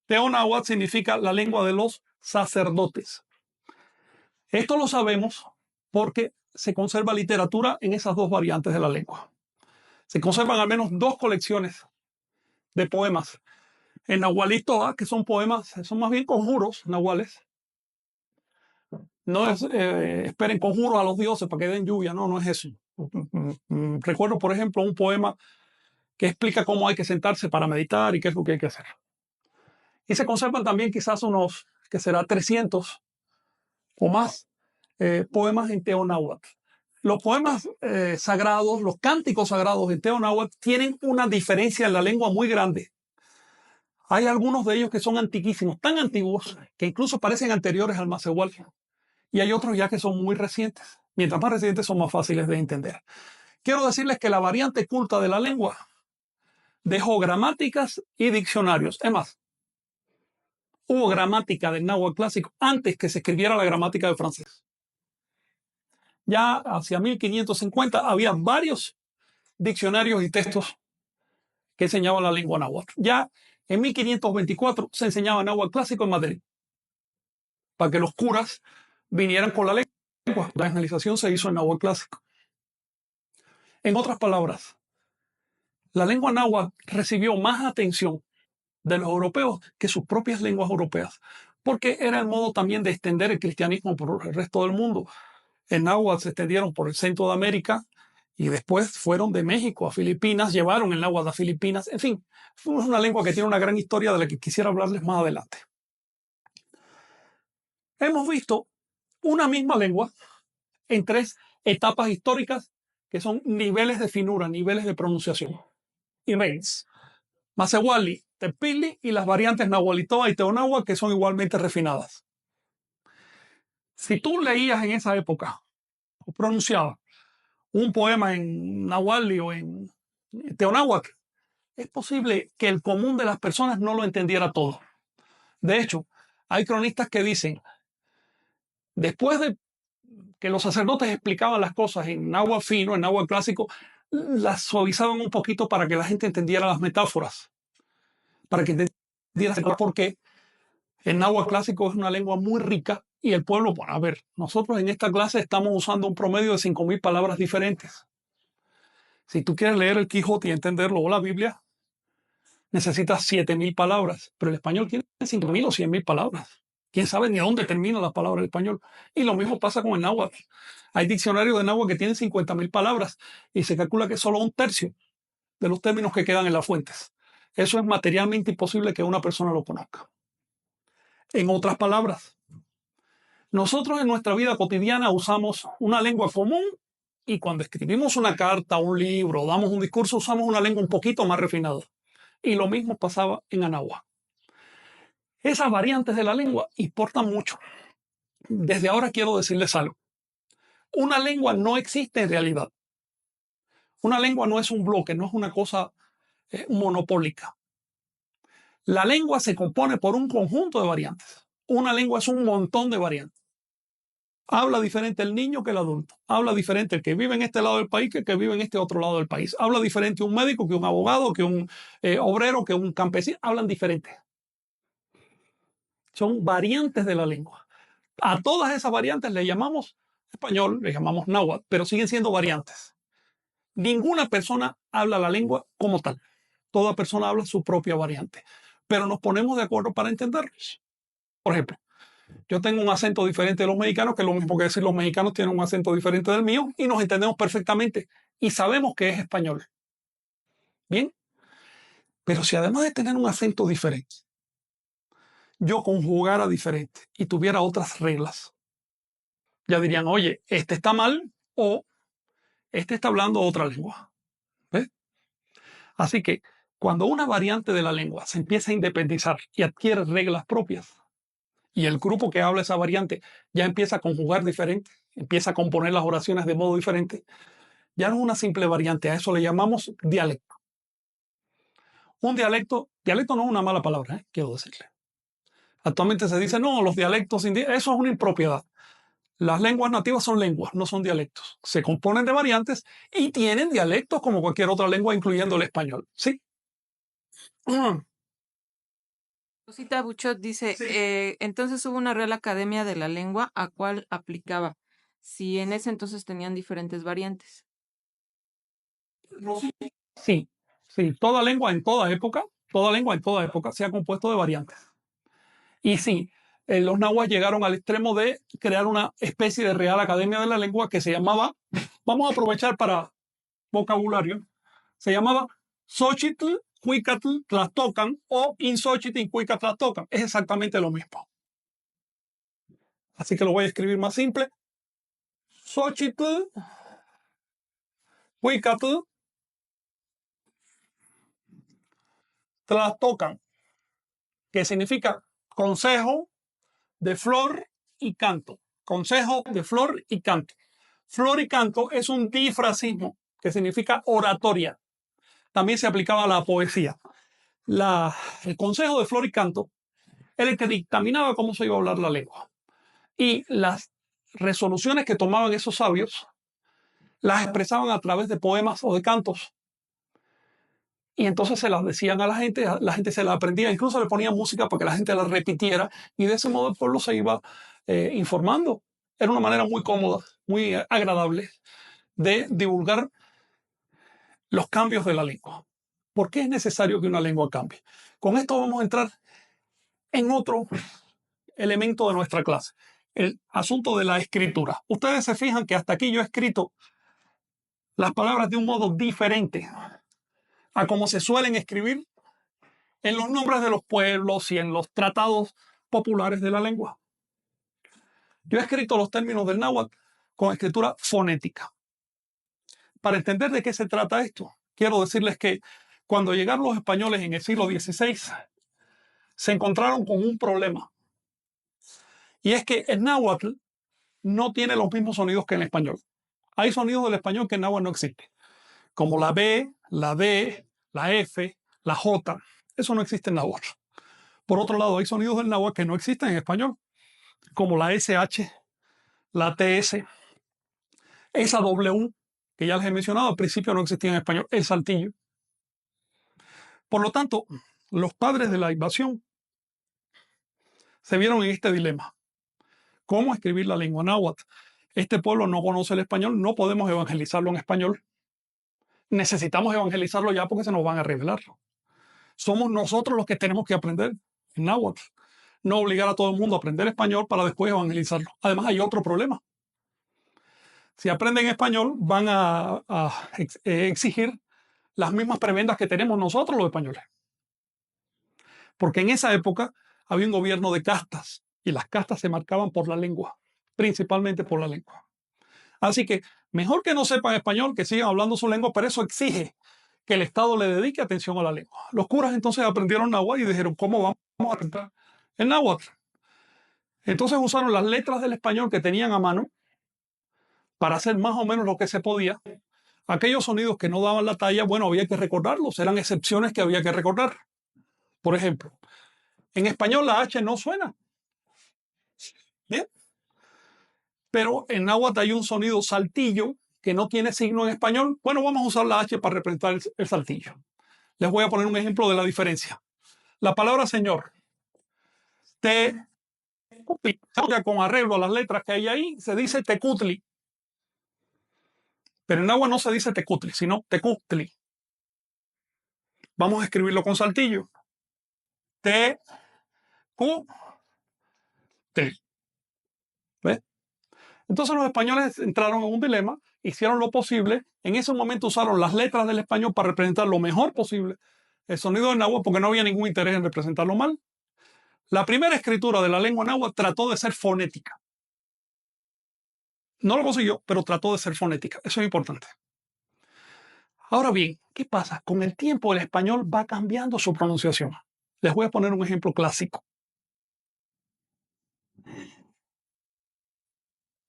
A: Teonáhuatl significa la lengua de los sacerdotes. Esto lo sabemos porque se conserva literatura en esas dos variantes de la lengua. Se conservan al menos dos colecciones de poemas en nahualitoa, que son poemas, son más bien conjuros nahuales. No es, esperen conjuros a los dioses para que den lluvia, no es eso. Recuerdo, por ejemplo, un poema que explica cómo hay que sentarse para meditar y qué es lo que hay que hacer. Y se conservan también quizás unos, que será 300 o más poemas en teonáhuatl. Los poemas sagrados, los cánticos sagrados en teonáhuatl tienen una diferencia en la lengua muy grande. Hay algunos de ellos que son antiquísimos, tan antiguos que incluso parecen anteriores al macehual. Y hay otros ya que son muy recientes. Mientras más recientes son más fáciles de entender. Quiero decirles que la variante culta de la lengua dejó gramáticas y diccionarios. Es más, hubo gramática del náhuatl clásico antes que se escribiera la gramática del francés. Ya hacia 1550 había varios diccionarios y textos que enseñaban la lengua náhuatl. Ya en 1524 se enseñaba náhuatl clásico en Madrid, para que los curas vinieran con la lengua. La evangelización se hizo en náhuatl clásico. En otras palabras, la lengua náhuatl recibió más atención de los europeos que sus propias lenguas europeas, porque era el modo también de extender el cristianismo por el resto del mundo. En náhuatl se extendieron por el centro de América y después fueron de México a Filipinas, llevaron el náhuatl a Filipinas. En fin, es una lengua que tiene una gran historia de la que quisiera hablarles más adelante. Hemos visto una misma lengua en 3 etapas históricas que son niveles de finura, niveles de pronunciación y reins. Masewali, Tepili y las variantes Nahualitoa y Teonáhuatl, que son igualmente refinadas. Si tú leías en esa época o pronunciabas un poema en Nahuali o en Teonáhuatl, es posible que el común de las personas no lo entendiera todo. De hecho, hay cronistas que dicen, después de que los sacerdotes explicaban las cosas en náhuatl fino, en náhuatl clásico, las suavizaban un poquito para que la gente entendiera las metáforas, para que entendiera por qué el náhuatl clásico es una lengua muy rica y el pueblo, bueno, a ver, nosotros en esta clase estamos usando un promedio de 5,000 palabras diferentes. Si tú quieres leer el Quijote y entenderlo o la Biblia, necesitas 7,000 palabras, pero el español tiene 5,000 o 100,000 palabras. ¿Quién sabe ni a dónde termina la palabra del español? Y lo mismo pasa con el náhuatl. Hay diccionarios de náhuatl que tienen 50,000 palabras y se calcula que solo 1/3 de los términos que quedan en las fuentes. Eso es materialmente imposible que una persona lo conozca. En otras palabras, nosotros en nuestra vida cotidiana usamos una lengua común y cuando escribimos una carta, un libro, o damos un discurso, usamos una lengua un poquito más refinada. Y lo mismo pasaba en Anáhuac. Esas variantes de la lengua importan mucho. Desde ahora quiero decirles algo. Una lengua no existe en realidad. Una lengua no es un bloque, no es una cosa monopólica. La lengua se compone por un conjunto de variantes. Una lengua es un montón de variantes. Habla diferente el niño que el adulto. Habla diferente el que vive en este lado del país que el que vive en este otro lado del país. Habla diferente un médico que un abogado, que un obrero, que un campesino. Hablan diferente. Son variantes de la lengua. A todas esas variantes le llamamos español, le llamamos náhuatl, pero siguen siendo variantes. Ninguna persona habla la lengua como tal. Toda persona habla su propia variante. Pero nos ponemos de acuerdo para entenderlos. Por ejemplo, yo tengo un acento diferente de los mexicanos, que es lo mismo que decir los mexicanos tienen un acento diferente del mío, y nos entendemos perfectamente y sabemos que es español. Bien, pero si además de tener un acento diferente, yo conjugara diferente y tuviera otras reglas, ya dirían, oye, este está mal o este está hablando otra lengua. ¿Ves? Así que cuando una variante de la lengua se empieza a independizar y adquiere reglas propias, y el grupo que habla esa variante ya empieza a conjugar diferente, empieza a componer las oraciones de modo diferente, ya no es una simple variante, a eso le llamamos dialecto. Un dialecto no es una mala palabra, quiero decirle. Actualmente se dice, no, los dialectos, eso es una impropiedad. Las lenguas nativas son lenguas, no son dialectos. Se componen de variantes y tienen dialectos como cualquier otra lengua, incluyendo el español. ¿Sí?
B: Rosita Buchot dice,
A: Sí.
B: entonces hubo una Real Academia de la Lengua, ¿a cuál aplicaba? Si en ese entonces tenían diferentes variantes.
A: Sí, sí. Toda lengua en toda época se ha compuesto de variantes. Y sí, los nahuas llegaron al extremo de crear una especie de Real Academia de la Lengua que se llamaba, vamos a aprovechar para vocabulario, se llamaba Xochitl Cuicatl Tlaxtocan o Inxochitl Cuicatl Tlaxtocan. Es exactamente lo mismo. Así que lo voy a escribir más simple. Xochitl Cuicatl Tlaxtocan, que significa consejo de flor y canto. Consejo de flor y canto. Flor y canto es un difrasismo que significa oratoria. También se aplicaba a la poesía. El consejo de flor y canto era el que dictaminaba cómo se iba a hablar la lengua. Y las resoluciones que tomaban esos sabios las expresaban a través de poemas o de cantos. Y entonces se las decían a la gente se las aprendía, incluso le ponían música para que la gente la repitiera, y de ese modo el pueblo se iba informando. Era una manera muy cómoda, muy agradable de divulgar los cambios de la lengua. ¿Por qué es necesario que una lengua cambie? Con esto vamos a entrar en otro elemento de nuestra clase, el asunto de la escritura. Ustedes se fijan que hasta aquí yo he escrito las palabras de un modo diferente a como se suelen escribir en los nombres de los pueblos y en los tratados populares de la lengua. Yo he escrito los términos del náhuatl con escritura fonética. Para entender de qué se trata esto, quiero decirles que cuando llegaron los españoles en el siglo XVI, se encontraron con un problema. Y es que el náhuatl no tiene los mismos sonidos que en el español. Hay sonidos del español que en náhuatl no existen, como la B, la D, la F, la J. Eso no existe en náhuatl. Por otro lado, hay sonidos del náhuatl que no existen en español, como la SH, la TS, esa W, que ya les he mencionado, al principio no existía en español, el saltillo. Por lo tanto, los padres de la invasión se vieron en este dilema. ¿Cómo escribir la lengua náhuatl? Este pueblo no conoce el español, no podemos evangelizarlo en español. Necesitamos evangelizarlo ya porque se nos van a revelar. Somos nosotros los que tenemos que aprender en náhuatl. No obligar a todo el mundo a aprender español para después evangelizarlo. Además, hay otro problema. Si aprenden español, van a exigir las mismas prebendas que tenemos nosotros los españoles. Porque en esa época había un gobierno de castas y las castas se marcaban por la lengua, principalmente por la lengua. Así que mejor que no sepan español, que sigan hablando su lengua, pero eso exige que el Estado le dedique atención a la lengua. Los curas entonces aprendieron náhuatl y dijeron, ¿cómo vamos a aprender el náhuatl? Entonces usaron las letras del español que tenían a mano para hacer más o menos lo que se podía. Aquellos sonidos que no daban la talla, bueno, había que recordarlos, eran excepciones que había que recordar. Por ejemplo, en español la H no suena. ¿Bien? Pero en náhuatl hay un sonido saltillo que no tiene signo en español. Bueno, vamos a usar la H para representar el saltillo. Les voy a poner un ejemplo de la diferencia. La palabra señor, con arreglo a las letras que hay ahí, se dice tecutli. Pero en náhuatl no se dice tecutli, sino tecutli. Vamos a escribirlo con saltillo. T-Q-T. ¿Ves? Entonces los españoles entraron en un dilema, hicieron lo posible, en ese momento usaron las letras del español para representar lo mejor posible el sonido del náhuatl porque no había ningún interés en representarlo mal. La primera escritura de la lengua náhuatl trató de ser fonética. No lo consiguió, pero trató de ser fonética. Eso es importante. Ahora bien, ¿qué pasa? Con el tiempo el español va cambiando su pronunciación. Les voy a poner un ejemplo clásico.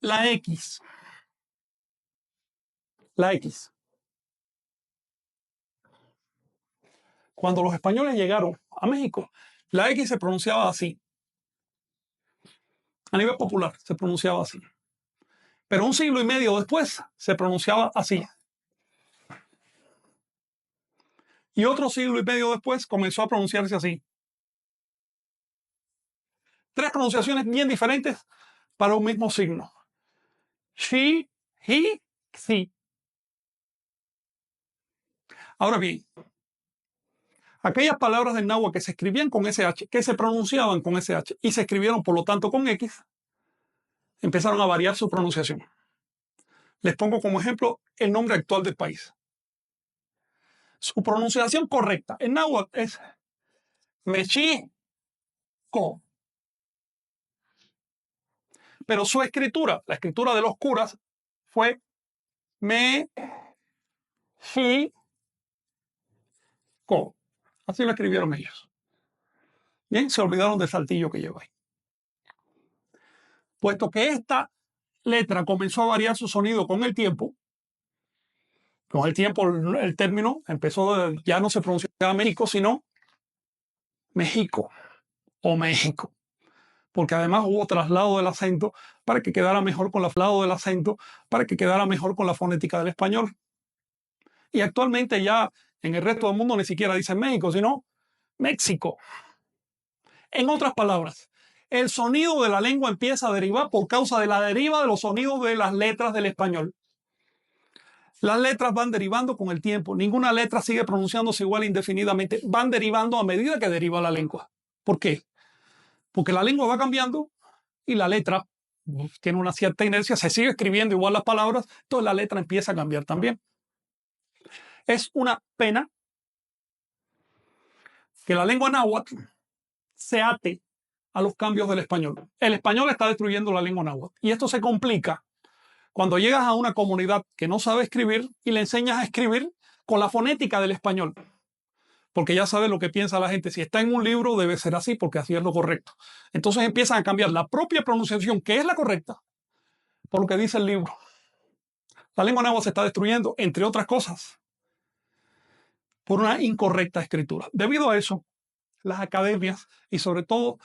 A: La X. La X. Cuando los españoles llegaron a México, la X se pronunciaba así. A nivel popular se pronunciaba así. Pero un siglo y medio después se pronunciaba así. Y otro siglo y medio después comenzó a pronunciarse así. Tres pronunciaciones bien diferentes para un mismo signo. She, he, sí. Ahora bien, aquellas palabras del náhuatl que se escribían con SH, que se pronunciaban con SH y se escribieron por lo tanto con X, empezaron a variar su pronunciación. Les pongo como ejemplo el nombre actual del país. Su pronunciación correcta en náhuatl es Mexico. Pero su escritura, la escritura de los curas, fue Mexico. Así lo escribieron ellos. Bien, se olvidaron del saltillo que lleva ahí. Puesto que esta letra comenzó a variar su sonido con el tiempo el término empezó, ya no se pronunciaba México, sino México o México, porque además hubo traslado del acento para que quedara mejor con la fonética del español. Y actualmente ya en el resto del mundo ni siquiera dicen México, sino México. En otras palabras, el sonido de la lengua empieza a derivar por causa de la deriva de los sonidos de las letras del español. Las letras van derivando con el tiempo. Ninguna letra sigue pronunciándose igual indefinidamente. Van derivando a medida que deriva la lengua. ¿Por qué? Porque la lengua va cambiando y la letra tiene una cierta inercia. Se sigue escribiendo igual las palabras, entonces la letra empieza a cambiar también. Es una pena que la lengua náhuatl se ate a los cambios del español. El español está destruyendo la lengua náhuatl. Y esto se complica cuando llegas a una comunidad que no sabe escribir y le enseñas a escribir con la fonética del español. Porque ya sabes lo que piensa la gente. Si está en un libro, debe ser así, porque así es lo correcto. Entonces empiezan a cambiar la propia pronunciación, que es la correcta, por lo que dice el libro. La lengua náhuatl se está destruyendo, entre otras cosas, por una incorrecta escritura. Debido a eso, las academias y sobre todo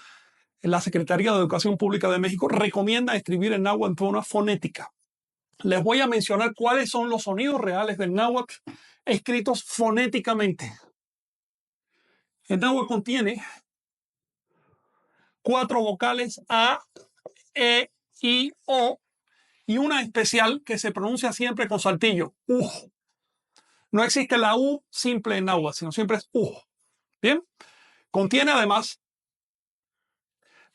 A: la Secretaría de Educación Pública de México recomienda escribir el náhuatl en forma fonética. Les voy a mencionar cuáles son los sonidos reales del náhuatl escritos fonéticamente. El náhuatl contiene 4 vocales A, E, I, O y una especial que se pronuncia siempre con saltillo, U. No existe la U simple en náhuatl, sino siempre es U. Bien, contiene además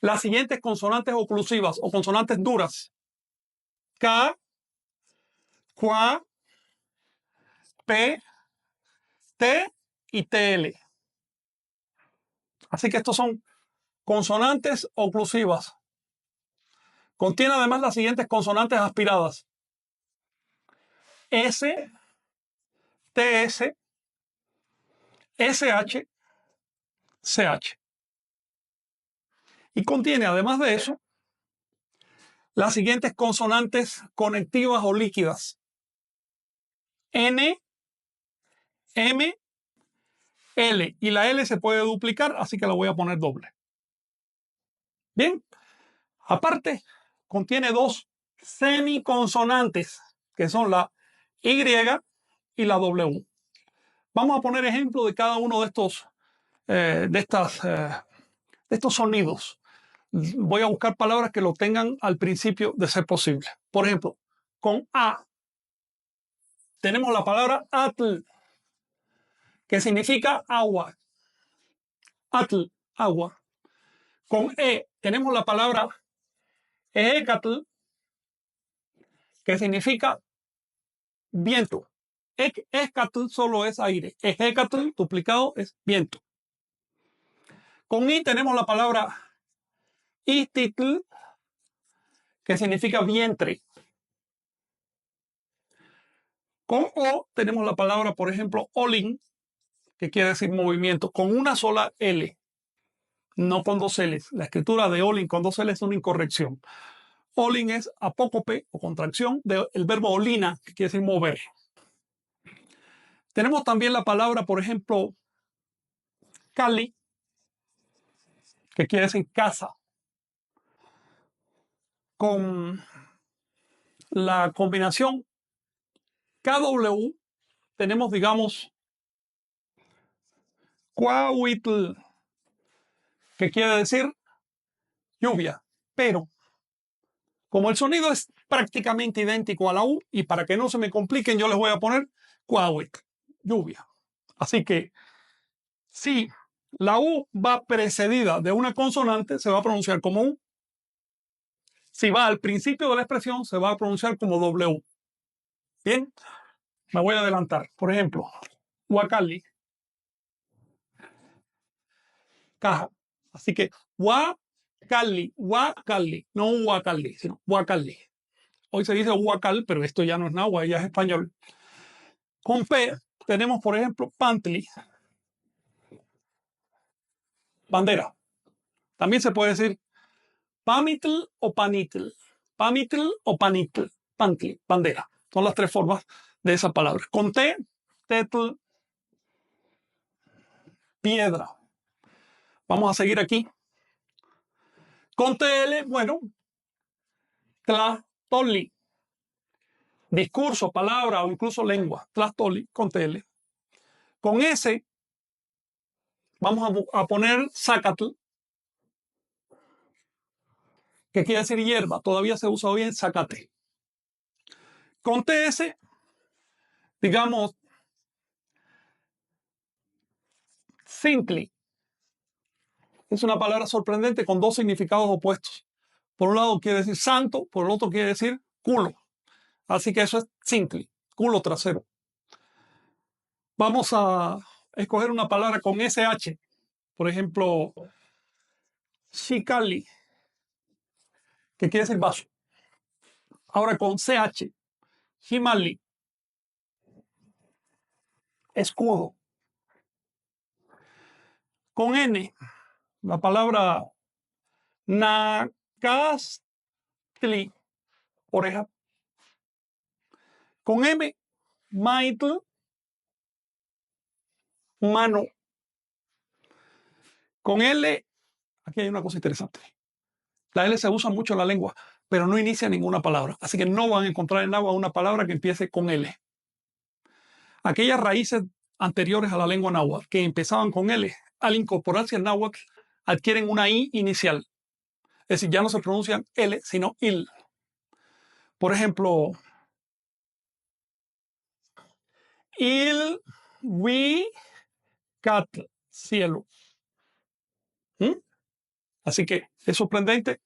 A: las siguientes consonantes oclusivas o consonantes duras: K, Qua, P, T y TL. Así que estos son consonantes oclusivas. Contiene además las siguientes consonantes aspiradas: S, TS, SH, CH. Y contiene además de eso las siguientes consonantes conectivas o líquidas: N, M, L. Y la L se puede duplicar, así que la voy a poner doble. Bien, aparte contiene 2 semiconsonantes, que son la Y y la W. Vamos a poner ejemplo de cada uno de estos sonidos. Voy a buscar palabras que lo tengan al principio de ser posible. Por ejemplo, con A tenemos la palabra atl, que significa agua. Atl, agua. Con E tenemos la palabra ejecatl, que significa viento. Ejecatl solo es aire. Ejecatl duplicado es viento. Con I tenemos la palabra istitl, que significa vientre. Con O tenemos la palabra, por ejemplo, olin, que quiere decir movimiento, con una sola L, no con 2 L's. La escritura de olin con 2 L's es una incorrección. Olin es apócope o contracción del verbo olina, que quiere decir mover. Tenemos también la palabra, por ejemplo, cali, que quiere decir casa, con la combinación KW tenemos, digamos, Cuahuitl, que quiere decir lluvia, pero como el sonido es prácticamente idéntico a la U, y para que no se me compliquen, yo les voy a poner Cuahuitl, lluvia. Así que si la U va precedida de una consonante, se va a pronunciar como U. Si va al principio de la expresión, se va a pronunciar como W. Bien, me voy a adelantar. Por ejemplo, Huacali, caja. Así que Huacali, no Huacali, sino Huacali. Hoy se dice Huacal, pero esto ya no es náhuatl, ya es español. Con P tenemos, por ejemplo, Pantli, bandera. También se puede decir Pamitl o Panitl. Pamitl o Panitl. Pantli, bandera. Son las 3 formas de esa palabra. Con T, Tetl, piedra. Vamos a seguir aquí. Con TL, bueno, Tlastoli. Discurso, palabra o incluso lengua. Tlastoli con TL. Con S vamos a poner Zacatl, que quiere decir hierba. Todavía se usa hoy en zacate. Con TS, digamos, Simply. Es una palabra sorprendente con dos significados opuestos. Por un lado quiere decir santo, por el otro quiere decir culo. Así que eso es Simply, culo trasero. Vamos a escoger una palabra con SH. Por ejemplo, Shikali, que quiere decir vaso. Ahora con CH, Himali, escudo. Con N, la palabra Nakastli, oreja. Con M, Maitl, mano. Con L, aquí hay una cosa interesante. La L se usa mucho en la lengua, pero no inicia ninguna palabra. Así que no van a encontrar en agua una palabra que empiece con L. Aquellas raíces anteriores a la lengua náhuatl que empezaban con L, al incorporarse al náhuatl, adquieren una I inicial. Es decir, ya no se pronuncian L, sino IL. Por ejemplo, Il, we, cat, cielo. Así que es sorprendente,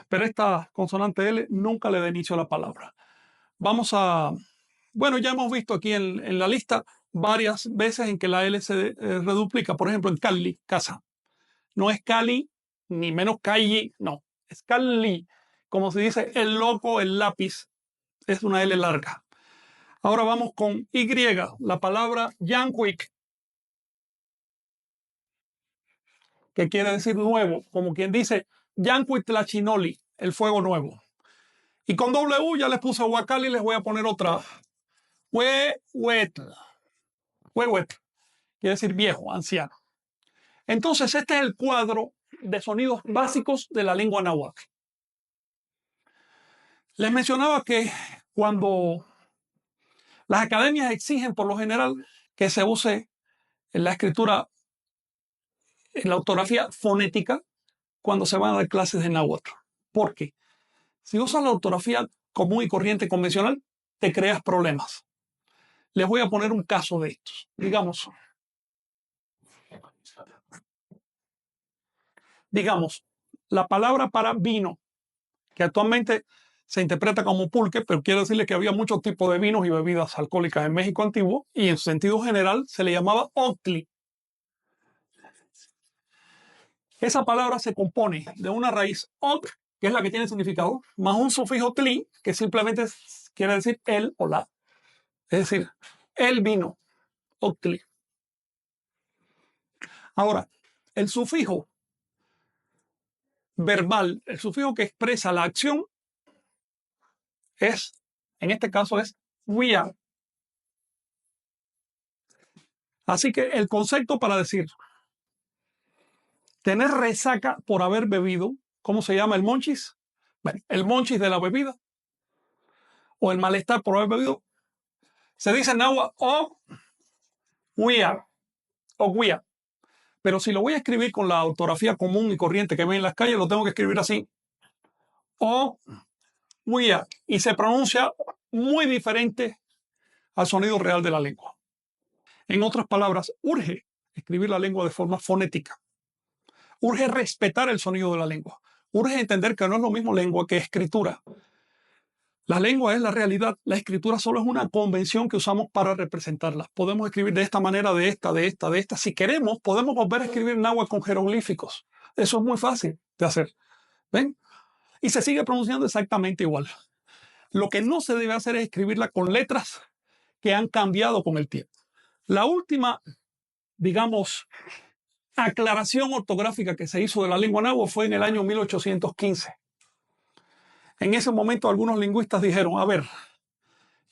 A: pero esta consonante L nunca le da inicio a la palabra. Vamos a... Bueno, ya hemos visto aquí en la lista varias veces en que la L se reduplica. Por ejemplo, en Cali, casa. No es Cali, ni menos Cali, no. Es Cali. Como se dice, el loco, el lápiz, es una L larga. Ahora vamos con Y, la palabra Yanquic, que quiere decir nuevo, como quien dice Yanquic Tlachinoli, el fuego nuevo. Y con W ya les puse Huacali y les voy a poner otra. Huehuet. Huehuet quiere decir viejo, anciano. Entonces, este es el cuadro de sonidos básicos de la lengua náhuatl. Les mencionaba que cuando las academias exigen por lo general que se use en la escritura, en la ortografía fonética, cuando se van a dar clases de náhuatl. ¿Por qué? Si usas la ortografía común y corriente convencional, te creas problemas. Les voy a poner un caso de estos. Digamos, la palabra para vino, que actualmente se interpreta como pulque, pero quiero decirle que había muchos tipos de vinos y bebidas alcohólicas en México antiguo, y en sentido general se le llamaba octli. Esa palabra se compone de una raíz oc, que es la que tiene significado, más un sufijo tli, que simplemente quiere decir el o la. Es decir, el vino, octli. Ahora, el sufijo verbal, el sufijo que expresa la acción, en este caso es wea. Así que el concepto para decir tener resaca por haber bebido, ¿cómo se llama el monchis? Bueno, el monchis de la bebida o el malestar por haber bebido se dice en agua o wea o wea. Pero si lo voy a escribir con la ortografía común y corriente que ven en las calles, lo tengo que escribir así. O wea. Y se pronuncia muy diferente al sonido real de la lengua. En otras palabras, urge escribir la lengua de forma fonética. Urge respetar el sonido de la lengua. Urge entender que no es lo mismo lengua que escritura. La lengua es la realidad. La escritura solo es una convención que usamos para representarla. Podemos escribir de esta manera, de esta. Si queremos, podemos volver a escribir náhuatl con jeroglíficos. Eso es muy fácil de hacer. ¿Ven? Y se sigue pronunciando exactamente igual. Lo que no se debe hacer es escribirla con letras que han cambiado con el tiempo. La última, digamos, aclaración ortográfica que se hizo de la lengua náhuatl fue en el año 1815. En ese momento algunos lingüistas dijeron, a ver,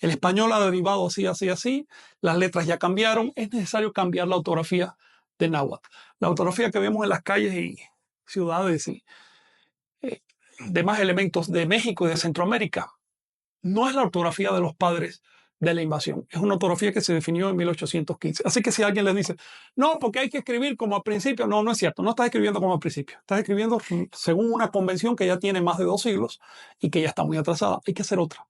A: el español ha derivado así, las letras ya cambiaron, es necesario cambiar la ortografía de náhuatl. La ortografía que vemos en las calles y ciudades y demás elementos de México y de Centroamérica. No es la ortografía de los padres de la invasión. Es una ortografía que se definió en 1815. Así que si alguien les dice, no, porque hay que escribir como al principio, no, no es cierto. No estás escribiendo como al principio. Estás escribiendo según una convención que ya tiene más de 2 siglos y que ya está muy atrasada. Hay que hacer otra.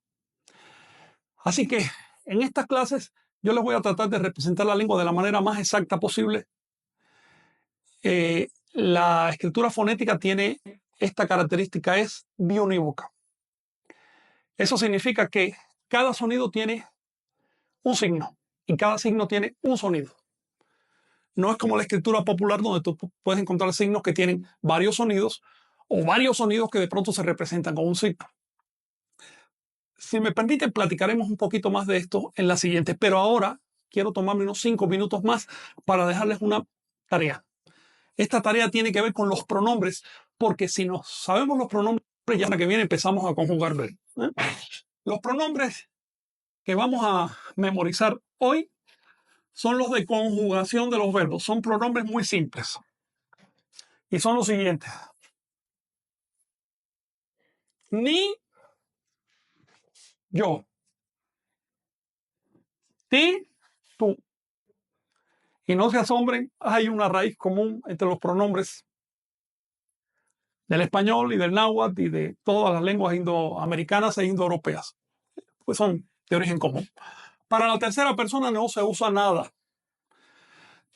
A: Así que en estas clases yo les voy a tratar de representar la lengua de la manera más exacta posible. La escritura fonética tiene esta característica, es biunívoca. Eso significa que cada sonido tiene un signo y cada signo tiene un sonido. No es como la escritura popular donde tú puedes encontrar signos que tienen varios sonidos o varios sonidos que de pronto se representan con un signo. Si me permiten, platicaremos un poquito más de esto en la siguiente, pero ahora quiero tomarme unos 5 minutos más para dejarles una tarea. Esta tarea tiene que ver con los pronombres, porque si no sabemos los pronombres, ya la que viene empezamos a conjugar bien. Los pronombres que vamos a memorizar hoy son los de conjugación de los verbos. Son pronombres muy simples. Y son los siguientes. Ni, yo. Ti, tú. Y no se asombren, hay una raíz común entre los pronombres del español y del náhuatl y de todas las lenguas indoamericanas e indoeuropeas. Pues son de origen común. Para la tercera persona no se usa nada.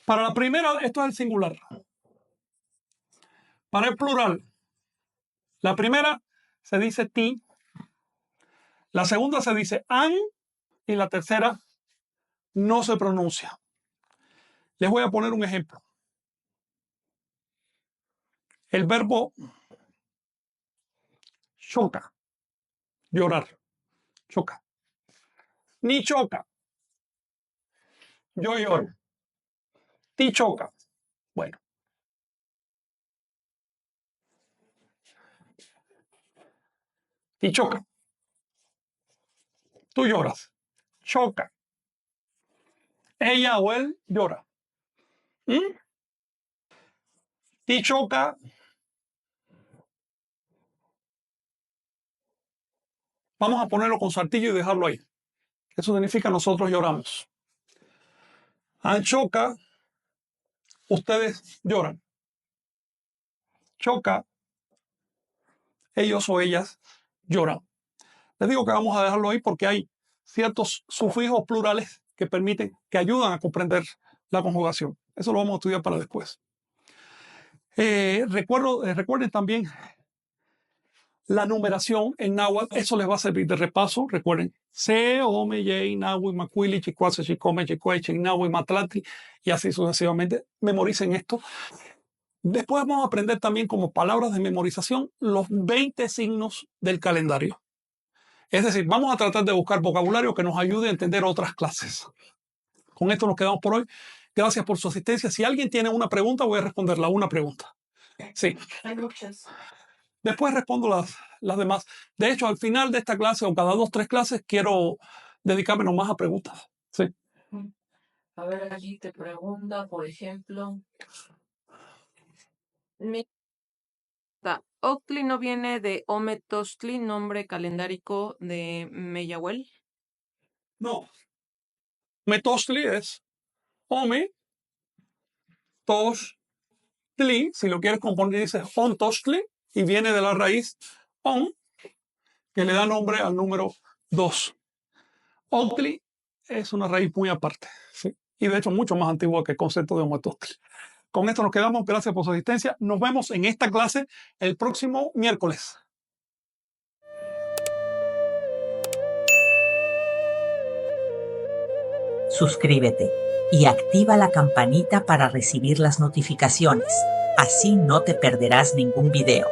A: Para la primera, esto es el singular. Para el plural, la primera se dice ti, la segunda se dice an y la tercera no se pronuncia. Les voy a poner un ejemplo. El verbo choca, llorar, choca. Ni choca, yo lloro. Ti choca. Bueno. Ti choca. Tú lloras. Choca. Ella o él llora. Ti choca. Vamos a ponerlo con saltillo y dejarlo ahí. Eso significa nosotros lloramos. An choca, ustedes lloran. Choca, ellos o ellas lloran. Les digo que vamos a dejarlo ahí porque hay ciertos sufijos plurales que permiten, que ayudan a comprender la conjugación. Eso lo vamos a estudiar para después. Recuerden también la numeración en náhuatl. Eso les va a servir de repaso. Recuerden, Se, Ome, Yei, Nahui, Macuili, Chicuase, Chicome, Chicuay, Chignahui, Matlatli, y así sucesivamente. Memoricen esto. Después vamos a aprender también como palabras de memorización los 20 signos del calendario. Es decir, vamos a tratar de buscar vocabulario que nos ayude a entender otras clases. Con esto nos quedamos por hoy. Gracias por su asistencia. Si alguien tiene una pregunta, voy a responderla. Una pregunta. Sí.
B: Hay muchas.
A: Después respondo las demás. De hecho, al final de esta clase o cada 2 o 3 clases, quiero dedicarme nomás a preguntas. Sí.
B: A ver, aquí te pregunta, por ejemplo. ¿Octli no viene de Ometostli, nombre calendárico de Meyahuel?
A: No. Metostli es Ome, Tostli. Si lo quieres componer, dices On Tostli y viene de la raíz On, que le da nombre al número 2. Octli es una raíz muy aparte, ¿sí? Y de hecho mucho más antigua que el concepto de Ometostli. Con esto nos quedamos. Gracias por su asistencia. Nos vemos en esta clase el próximo miércoles.
C: Suscríbete y activa la campanita para recibir las notificaciones. Así no te perderás ningún video.